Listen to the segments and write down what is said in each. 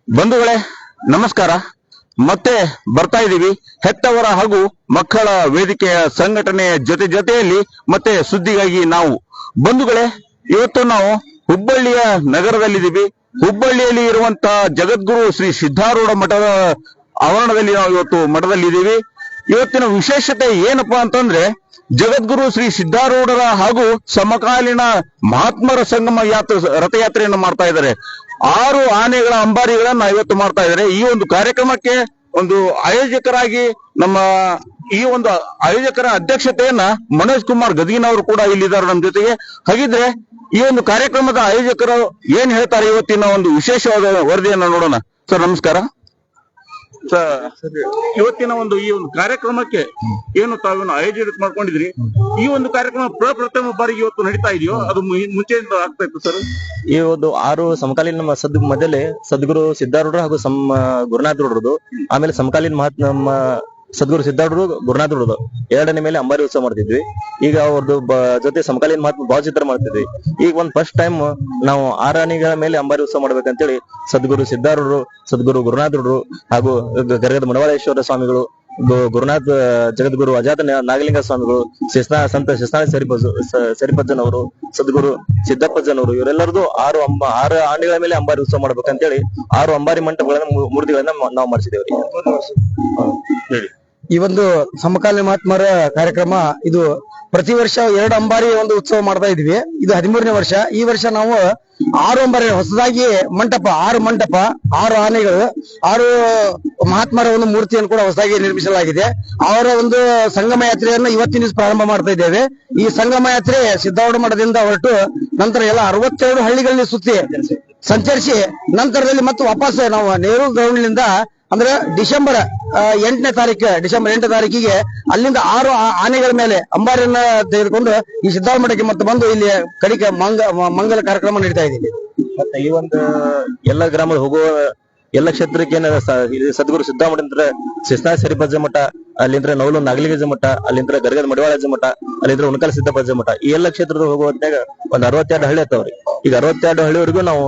ಬಂಧುಗಳೇ ನಮಸ್ಕಾರ. ಮತ್ತೆ ಬರ್ತಾ ಇದೀವಿ ಹೆತ್ತವರ ಹಾಗೂ ಮಕ್ಕಳ ವೇದಿಕೆಯ ಸಂಘಟನೆಯ ಜೊತೆಯಲ್ಲಿ ಮತ್ತೆ ಸುದ್ದಿಗಾಗಿ ನಾವು. ಬಂಧುಗಳೇ, ಇವತ್ತು ನಾವು ಹುಬ್ಬಳ್ಳಿಯ ನಗರದಲ್ಲಿದ್ದೀವಿ. ಹುಬ್ಬಳ್ಳಿಯಲ್ಲಿ ಇರುವಂತಹ ಜಗದ್ಗುರು ಶ್ರೀ ಸಿದ್ಧಾರೂಢ ಮಠದ ಆವರಣದಲ್ಲಿ ನಾವು ಇವತ್ತು ಮಠದಲ್ಲಿದ್ದೀವಿ. ಇವತ್ತಿನ ವಿಶೇಷತೆ ಏನಪ್ಪಾ ಅಂತಂದ್ರೆ, ಜಗದ್ಗುರು ಶ್ರೀ ಸಿದ್ಧಾರೂಢರ ಹಾಗೂ ಸಮಕಾಲೀನ ಮಹಾತ್ಮರ ಸಂಗಮ ರಥಯಾತ್ರೆಯನ್ನು ಮಾಡ್ತಾ ಇದ್ದಾರೆ. 6 ಆನೆಗಳ ಅಂಬಾರಿಗಳನ್ನ ಇವತ್ತು ಮಾಡ್ತಾ ಇದ್ದಾರೆ. ಈ ಒಂದು ಕಾರ್ಯಕ್ರಮಕ್ಕೆ ಒಂದು ಆಯೋಜಕರಾಗಿ ನಮ್ಮ ಈ ಒಂದು ಆಯೋಜಕರ ಅಧ್ಯಕ್ಷತೆಯನ್ನ ಮನೋಜ್ ಕುಮಾರ್ ಗದಗಿನ್ ಅವರು ಕೂಡ ಇಲ್ಲಿದ್ದಾರೆ ನಮ್ಮ ಜೊತೆಗೆ. ಹಾಗಿದ್ರೆ ಈ ಒಂದು ಕಾರ್ಯಕ್ರಮದ ಆಯೋಜಕರು ಏನ್ ಹೇಳ್ತಾರೆ, ಇವತ್ತಿನ ಒಂದು ವಿಶೇಷವಾದ ವರದಿಯನ್ನ ನೋಡೋಣ. ಸರ್ ನಮಸ್ಕಾರ. ಇವತ್ತಿನ ಈ ಒಂದು ಕಾರ್ಯಕ್ರಮಕ್ಕೆ ಏನು ತಾವೇನು ಆಯೋಜನೆ ಮಾಡ್ಕೊಂಡಿದ್ರಿ, ಈ ಒಂದು ಕಾರ್ಯಕ್ರಮ ಪ್ರಪ್ರಥಮ ಬಾರಿಗೆ ಇವತ್ತು ನಡೀತಾ ಇದೆಯೋ ಅದು ಮುಂಚೆಯಿಂದ ಆಗ್ತಾ ಇತ್ತು ಸರ್? ಈ ಒಂದು 6 ಸಮಕಾಲೀನ ಮೊದಲೇ ಸದ್ಗುರು ಸಿದ್ಧಾರೂಢ ಹಾಗೂ ಗುರುನಾಥರದು, ಆಮೇಲೆ ಸಮಕಾಲೀನ ನಮ್ಮ ಸದ್ಗುರು ಸಿದ್ಧಾರೂಢರು ಗುರುನಾಥರದು ಎರಡನೇ ಮೇಲೆ ಅಂಬಾರಿ ಉತ್ಸವ ಮಾಡ್ತಿದ್ವಿ. ಈಗ ಅವ್ರದ್ದು ಜೊತೆ ಸಮಕಾಲೀನ ಮಹಾತ್ಮ ಭಾವಚಿತ್ರ ಮಾಡ್ತಿದ್ವಿ. ಈಗ ಒಂದು ಫಸ್ಟ್ ಟೈಮ್ ನಾವು 6 ಆನೆಗಳ ಮೇಲೆ ಅಂಬಾರಿ ಉತ್ಸವ ಮಾಡ್ಬೇಕಂತೇಳಿ ಸದ್ಗುರು ಸಿದ್ಧಾರೂಢರು, ಸದ್ಗುರು ಗುರುನಾಥರರು ಹಾಗೂ ಗರಗದ ಮಡವಾಳೇಶ್ವರ ಸ್ವಾಮಿಗಳು, ಗುರುನಾಥ ಜಗದ್ಗುರು ಅಜಾತ ನಾಗಲಿಂಗ ಸ್ವಾಮಿಗಳು, ಸಂತ ಶಿಸ್ತಾಳ ಸರಿಪಜ್ಜನವರು, ಸದ್ಗುರು ಸಿದ್ದಪ್ಪಜ್ಜನವರು, ಇವರೆಲ್ಲರದು 6 ಆನೆಗಳ ಮೇಲೆ ಅಂಬಾರಿ ಉತ್ಸವ ಮಾಡ್ಬೇಕಂತೇಳಿ 6 ಅಂಬಾರಿ ಮಂಟಪಗಳನ್ನ ಮೂರ್ತಿಗಳನ್ನ ನಾವು ಮಾಡಿಸಿದೇವ್ರಿ. ಈ ಒಂದು ಸಮಕಾಲೀನ ಮಹಾತ್ಮರ ಕಾರ್ಯಕ್ರಮ ಇದು ಪ್ರತಿ ವರ್ಷ 2 ಅಂಬಾರಿ ಒಂದು ಉತ್ಸವ ಮಾಡ್ತಾ ಇದ್ವಿ. ಇದು 13ನೇ ವರ್ಷ. ಈ ವರ್ಷ ನಾವು 6 ಅಂಬಾರಿ ಹೊಸದಾಗಿ ಮಂಟಪ 6 ಆನೆಗಳು 6 ಮಹಾತ್ಮರ ಒಂದು ಮೂರ್ತಿಯನ್ನು ಕೂಡ ಹೊಸದಾಗಿ ನಿರ್ಮಿಸಲಾಗಿದೆ. ಅವರ ಒಂದು ಸಂಗಮ ಯಾತ್ರೆಯನ್ನು ಇವತ್ತಿನ ದಿವಸ ಪ್ರಾರಂಭ ಮಾಡ್ತಾ ಇದ್ದೇವೆ. ಈ ಸಂಗಮ ಯಾತ್ರೆ ಸಿದ್ಧಾರೂಢ ಮಠದಿಂದ ಹೊರಟು ನಂತರ ಎಲ್ಲ 62 ಹಳ್ಳಿಗಳಲ್ಲಿ ಸುತ್ತಿ ಸಂಚರಿಸಿ ನಂತರದಲ್ಲಿ ಮತ್ತೆ ವಾಪಸ್ ನಾವು ನೆಹರು ಗ್ರೌಂಡ್ನಿಂದ ಅಂದ್ರೆ ಡಿಸೆಂಬರ್ 8ನೇ ತಾರೀಕಿಗೆ ಅಲ್ಲಿಂದ 6 ಆನೆಗಳ ಮೇಲೆ ಅಂಬಾರಿಯನ್ನ ತೆಗೆದುಕೊಂಡು ಈ ಸಿದ್ಧಾರೂಢ ಮಠಕ್ಕೆ ಮತ್ತೆ ಬಂದು ಇಲ್ಲಿ ಕಡಿಕೆ ಮಂಗಲ ಕಾರ್ಯಕ್ರಮ ನಡೀತಾ ಇದೆ. ಮತ್ತೆ ಈ ಒಂದು ಎಲ್ಲ ಗ್ರಾಮದ ಹೋಗುವ ಎಲ್ಲ ಕ್ಷೇತ್ರಕ್ಕೆ ಸದ್ಗುರು ಸಿದ್ಧಾಮಠ ಶಿಸ್ತಾಳ ಸರಿಪಜ್ಜ ಮಠ, ಅಲ್ಲಿಂದ್ರ ನವಲು ನಾಗಲಿಂಗಜ ಮಠ, ಅಲ್ಲಿಂದ್ರ ಗರಗದ ಮಡವಾಳಜ ಮಠ, ಅಲ್ಲಿಂದ್ರ ಉಣಕಲ್ ಸಿದ್ದಪ್ಪಜ್ಜ ಮಠ, ಈ ಎಲ್ಲ ಕ್ಷೇತ್ರದ ಹೋಗುವ ಹೊತ್ನಾಗ ಒಂದ್ 62 ಹಳ್ಳಿ ಆಗ್ತಾವ್ರಿ. ಈಗ 62 ಹಳ್ಳಿವರೆಗೂ ನಾವು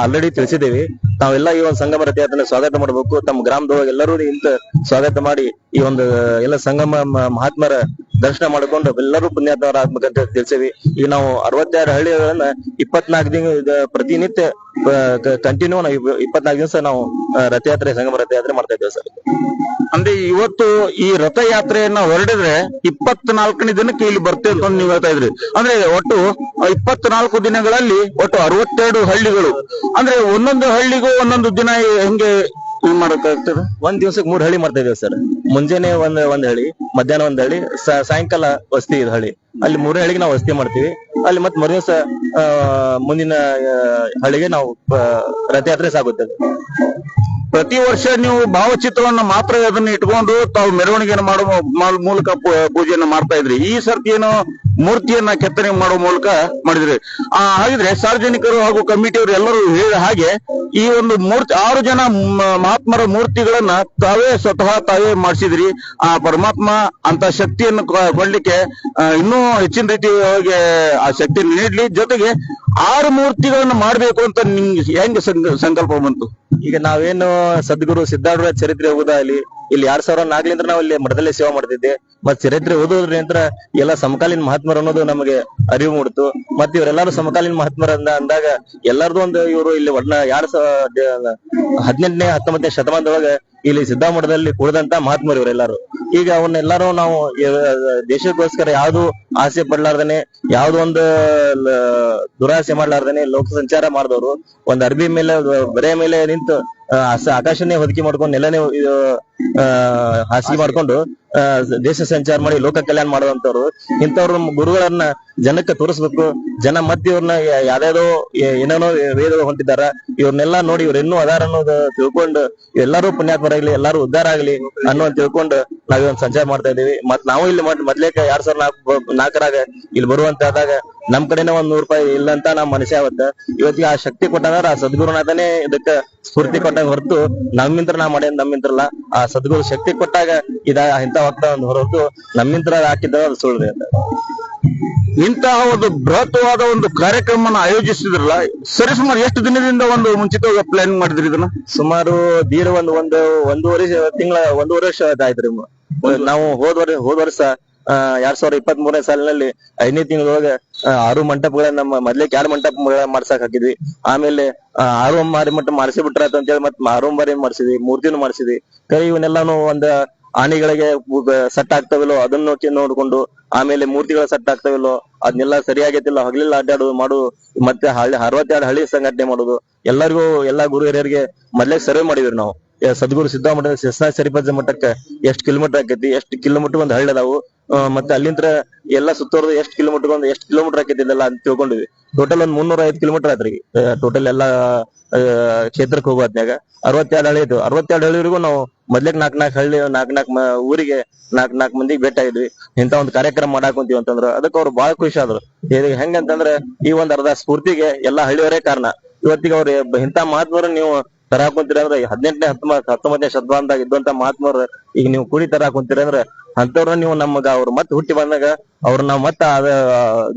ಆಲ್ರೆಡಿ ತಿಳಿಸಿದ್ದೇವೆ. ನಾವೆಲ್ಲ ಈ ಒಂದು ಸಂಗಮ ರಥಯಾತ್ರೆ ಸ್ವಾಗತ ಮಾಡಬೇಕು. ತಮ್ಮ ಗ್ರಾಮದೊಳಗೆ ಎಲ್ಲರೂ ಇಂತ ಸ್ವಾಗತ ಮಾಡಿ ಈ ಒಂದು ಎಲ್ಲ ಸಂಗಮ ಮಹಾತ್ಮರ ದರ್ಶನ ಮಾಡಿಕೊಂಡು ಎಲ್ಲರೂ ಪುಣ್ಯಾತ್ಮರ ಆಗ್ಬೇಕಂತ ತಿಳಿಸೇವಿ. ಈಗ ನಾವು 62 ಹಳ್ಳಿಗಳನ್ನ 24 ದಿನ ಪ್ರತಿನಿತ್ಯ ಕಂಟಿನ್ಯೂ ನಾವು 24 ದಿವಸ ನಾವು ರಥಯಾತ್ರೆ ಸಂಗಮ ರಥಯಾತ್ರೆ ಮಾಡ್ತಾ ಇದ್ದೇವೆ ಸರ್. ಅಂದ್ರೆ ಇವತ್ತು ಈ ರಥಯಾತ್ರೆಯನ್ನ ಹೊರಡಿದ್ರೆ 24ನೇ ದಿನಕ್ಕೆ ಇಲ್ಲಿ ಬರ್ತೇವೆ ಅಂತ ನೀವು ಹೇಳ್ತಾ ಇದ್ರಿ. ಅಂದ್ರೆ ಒಟ್ಟು 24 ದಿನಗಳಲ್ಲಿ ಒಟ್ಟು 62 ಹಳ್ಳಿಗಳು. ಅಂದ್ರೆ ಒಂದೊಂದು ಹಳ್ಳಿಗೂ ಒಂದೊಂದು ದಿನ ಹೆಂಗೆ ಮಾಡಕ್ಕಾಗ್ತದೆ? ಒಂದ್ ದಿವಸಕ್ಕೆ 3 ಹಳ್ಳಿ ಮಾಡ್ತಾ ಇದ್ದೇವೆ ಸರ್. ಮುಂಜಾನೆ ಒಂದ್ ಹಳ್ಳಿ, ಮಧ್ಯಾಹ್ನ ಒಂದ್ ಹಳ್ಳಿ, ಸಾಯಂಕಾಲ ವಸ್ತಿ ಹಳ್ಳಿ. ಅಲ್ಲಿ 3 ಹಳ್ಳಿಗೆ ನಾವು ವಸ್ತಿ ಮಾಡ್ತೀವಿ. ಅಲ್ಲಿ ಮತ್ತೆ ಮರುದಿವಸ ಮುಂದಿನ ಹಳ್ಳಿಗೆ ನಾವು ರಥಯಾತ್ರೆ ಸಾಗುತ್ತದೆ. ಪ್ರತಿ ವರ್ಷ ನೀವು ಭಾವಚಿತ್ರವನ್ನ ಮಾತ್ರ ಅದನ್ನ ಇಟ್ಕೊಂಡು ತಾವು ಮೆರವಣಿಗೆಯನ್ನು ಮಾಡುವ ಮೂಲಕ ಪೂಜೆಯನ್ನ ಮಾಡ್ತಾ ಇದ್ರಿ. ಈ ಸರ್ತಿ ಏನು ಮೂರ್ತಿಯನ್ನ ಕೆತ್ತನೆ ಮಾಡುವ ಮೂಲಕ ಮಾಡಿದ್ರಿ. ಹಾಗಿದ್ರೆ ಸಾರ್ವಜನಿಕರು ಹಾಗೂ ಕಮಿಟಿಯವರು ಎಲ್ಲರೂ ಹೇಳಿದ ಹಾಗೆ ಈ ಒಂದು ಮೂರ್ತಿ 6 ಜನ ಮಹಾತ್ಮರ ಮೂರ್ತಿಗಳನ್ನ ಸ್ವತಃ ತಾವೇ ಮಾಡಿಸಿದ್ರಿ. ಆ ಪರಮಾತ್ಮ ಅಂತ ಶಕ್ತಿಯನ್ನು ಕೊಡ್ಲಿಕ್ಕೆ ಇನ್ನೂ ಹೆಚ್ಚಿನ ರೀತಿಯಾಗಿ ಆ ಶಕ್ತಿಯನ್ನು ನೀಡ್ಲಿ. ಜೊತೆಗೆ 6 ಮೂರ್ತಿಗಳನ್ನ ಮಾಡ್ಬೇಕು ಅಂತ ನಿಮ್ಗೆ ಹೆಂಗೆ ಸಂಕಲ್ಪ ಬಂತು? ಈಗ ನಾವೇನು ಸದ್ಗುರು ಸಿದ್ಧಾರೂಢ ಚರಿತ್ರೆ ಓದಾಗಲಿ, ಇಲ್ಲಿ 2004ಲಿಂದ ನಾವು ಇಲ್ಲಿ ಮಠದಲ್ಲೇ ಸೇವಾ ಮಾಡ್ತಿದ್ದೆ. ಮತ್ ಚರಿತ್ರೆ ಓದೋದ್ರಿಂದ ಎಲ್ಲ ಸಮಕಾಲೀನ ಮಹಾತ್ಮರು ಅನ್ನೋದು ನಮಗೆ ಅರಿವು ಮೂಡಿತು. ಮತ್ತೆ ಇವರೆಲ್ಲರೂ ಸಮಕಾಲೀನ ಮಹಾತ್ಮರ ಅಂದಾಗ ಎಲ್ಲರದು ಒಂದು ಇವರು ಇಲ್ಲಿ 18ನೇ 19ನೇ ಶತಮಾನದೊಳಗೆ ಇಲ್ಲಿ ಸಿದ್ಧಾಮಠದಲ್ಲಿ ಕುಳಿದಂತ ಮಹಾತ್ಮರು ಇವರೆಲ್ಲರೂ. ಈಗ ಅವನ್ನೆಲ್ಲರೂ ನಾವು ದೇಶಕ್ಕೋಸ್ಕರ ಯಾವ್ದು ಆಸೆ ಪಡ್ಲಾರ್ದೇನೆ, ಯಾವ್ದು ಒಂದು ದುರಾಸೆ ಮಾಡ್ಲಾರ್ದೇನೆ ಲೋಕ ಸಂಚಾರ ಮಾಡಿದವರು, ಒಂದ್ ಅರ್ಬಿ ಮೇಲೆ ಬರೆ ಮೇಲೆ ನಿಂತು ಆಕಾಶನೇ ಹೊದಿಕೆ ಮಾಡ್ಕೊಂಡು ನೆಲನೇ ಹಾಸಿಗೆ ಮಾಡ್ಕೊಂಡು ದೇಶ ಸಂಚಾರ ಮಾಡಿ ಲೋಕ ಕಲ್ಯಾಣ ಮಾಡುವಂತವ್ರು. ಇಂಥವ್ರ ಗುರುಗಳನ್ನ ಜನಕ್ಕೆ ತೋರಿಸ್ಬೇಕು. ಜನ ಮತ್ತೆ ಇವ್ರನ್ನ ಯಾವ್ಯಾವ್ದೋ ಏನೇನೋ ವೇದ ಹೊಂಟಿದಾರ, ಇವ್ರನ್ನೆಲ್ಲಾ ನೋಡಿ ಇವ್ರ ಇನ್ನೂ ಅದಾರ ಅನ್ನೋದು ತಿಳ್ಕೊಂಡು ಎಲ್ಲರೂ ಪುಣ್ಯಾತ್ಮರಾಗ್ಲಿ, ಎಲ್ಲಾರು ಉದ್ಧಾರ ಆಗ್ಲಿ ಅನ್ನೋ ತಿಳ್ಕೊಂಡು ನಾವೊಂದು ಸಂಚಾರ ಮಾಡ್ತಾ ಇದೀವಿ. ಮತ್ ನಾವು ಇಲ್ಲಿ ಮೊದ್ಲೇಕ 2004ರಾಗ ಇಲ್ಲಿ ಬರುವಂತಾದಾಗ ನಮ್ ಕಡೆನೇ ಒಂದ್ 100 ರೂಪಾಯಿ ಇಲ್ಲ ಅಂತ ನಮ್ ಮನಸ್ಸೇ ಅವತ್ತ. ಇವತ್ತಿಗೆ ಆ ಶಕ್ತಿ ಕೊಟ್ಟಂದ್ರ ಆ ಸದ್ಗುರುನಾಥನೇ ಇದಕ್ಕ ಸ್ಫೂರ್ತಿ ಕೊಟ್ಟಾಗ ಹೊರತು ನಮ್ಮಿಂತ್ರ ನಾ ಮಾಡ್ಯ ನಮ್ಮಿಂತ್ರಲ್ಲ. ಆ ಸದ್ಗುರು ಶಕ್ತಿ ಕೊಟ್ಟಾಗ ಇಂತ ಹೋಗ್ತಾ ಒಂದು ಹೊರತು ನಮ್ಮಿಂತ್ರ ಹಾಕಿದ ಅದು ಸುಳ್ಳು ಅಂತ. ಇಂತಹ ಒಂದು ಬೃಹತ್ವಾದ ಒಂದು ಕಾರ್ಯಕ್ರಮನ ಆಯೋಜಿಸಿದ್ರಲ್ಲ, ಸರಿಸುಮಾರು ಎಷ್ಟು ದಿನದಿಂದ ಒಂದು ಮುಂಚಿತವಾಗಿ ಪ್ಲಾನ್ ಮಾಡಿದ್ರಿ ಇದನ್ನ? ಸುಮಾರು ದೀರ್ ಒಂದೂವರೆ ವರ್ಷ ಆಯ್ತ್ರಿ. ನಾವು ಹೋದ ವರ್ಷ 2023ನೇ ಸಾಲಿನಲ್ಲಿ 5ನೇ ತಿಂಗಳೊಳಗೆ 6 ಮಂಟಪಗಳನ್ನ ನಮ್ಮ ಮೊದ್ಲೇ 2 ಮಂಟಪ ಮಾಡ್ಸಕ್ ಹಾಕಿದ್ವಿ. ಆಮೇಲೆ 6 ಅಂಬಾರಿ ಮಂಟಪ ಮಾಡಿಸಿ ಬಿಟ್ರಾತ ಅಂತೇಳಿ ಮತ್ತೆ 6 ಅಂಬಾರಿ ಮಾಡಿಸಿದ್ವಿ, ಮೂರ್ತಿನೂ ಮಾಡಿಸಿದ್ವಿ. ಕೈ ಇವನ್ನೆಲ್ಲಾನು ಒಂದ್ ಆನೆಗಳಿಗೆ ಸೆಟ್ ಆಗ್ತಾವಿಲ್ಲೋ ಅದನ್ನು ನೋಡ್ಕೊಂಡು, ಆಮೇಲೆ ಮೂರ್ತಿಗಳ ಸೆಟ್ ಆಗ್ತಾವಿಲ್ಲೋ ಅದನ್ನೆಲ್ಲ ಸರಿಯಾಗೈತಿಲ್ಲ ಹಗಲಿಲ್ಲ ಅಡ್ಡಾಡೋದು ಮಾಡುದು, ಮತ್ತೆ 62 ಹಳ್ಳಿ ಸಂಘಟನೆ ಮಾಡುದು. ಎಲ್ಲಾ ಗುರು ಹಿರಿಯರಿಗೆ ಮೊದ್ಲೇ ಸರ್ವೆ ಮಾಡಿದ್ವಿ ನಾವು. ಸದ್ಗುರು ಸಿದ್ದಾಮಠ ಶೆಸ್ನಾ ಶರೀಫಜ್ಜ ಮಠಕ್ಕೆ ಎಷ್ಟು ಕಿಲೋಮೀಟರ್ ಆಕೈತಿ, ಎಷ್ಟು ಕಿಲೋಮೀಟರ್ ಒಂದ್ ಹಳ್ಳಿ ಅದಾವು, ಮತ್ತೆ ಅಲ್ಲಿಂದ ಎಲ್ಲ ಸುತ್ತೋರ್ದು ಎಷ್ಟು ಕಿಲೋಮೀಟರ್ ಆಕೈತಿ ಇದೆಲ್ಲ ಅಂತ ತಿಳ್ಕೊಂಡಿದ್ವಿ. ಟೋಟಲ್ ಒಂದ್ 305 ಕಿಲೋಮೀಟರ್ ಆಯ್ತ್ರಿ ಟೋಟಲ್ ಎಲ್ಲಾ ಕ್ಷೇತ್ರಕ್ಕೆ ಹೋಗೋ ಹೊತ್ನ್ಯಾಗ. 62 ಹಳ್ಳಿ ಇದ್ವು. 62 ಹಳ್ಳಿವರೆಗೂ ನಾವು ಮೊದ್ಲೇಕ್ 4 ಹಳ್ಳಿ 4 ಊರಿಗೆ 4 ಮಂದಿಗೆ ಭೇಟಿ ಆಗಿದ್ವಿ. ಇಂತ ಒಂದ್ ಕಾರ್ಯಕ್ರಮ ಮಾಡಾಕೊಂತೀವಿ ಅಂತಂದ್ರ ಅದಕ್ಕೆ ಅವ್ರು ಬಹಳ ಖುಷಿ ಆದ್ರು. ಹೆಂಗಂತಂದ್ರೆ ಈ ಒಂದ್ ಅರ್ಧ ಸ್ಫೂರ್ತಿಗೆ ಎಲ್ಲಾ ಹಳ್ಳಿಯವರೇ ಕಾರಣ. ಇವತ್ತಿಗೆ ಅವ್ರು ಇಂತ ಮಹಾತ್ಮರು ನೀವು ತರಾಕೊಂತೀರಿ ಅಂದ್ರೆ 18ನೇ 19ನೇ ಶತಮಾನದಾಗ ಇದ್ದಂತ ಮಹಾತ್ಮರು ಈಗ ನೀವು ಕೂಡಿ ತರಾಕೊಂತೀರಿ ಅಂದ್ರೆ ಅಂತವ್ರನ್ನ ನೀವು ನಮಗ ಅವ್ರು ಮತ್ತೆ ಹುಟ್ಟಿ ಬಂದಾಗ ಅವ್ರನ್ನ ಮತ್ತ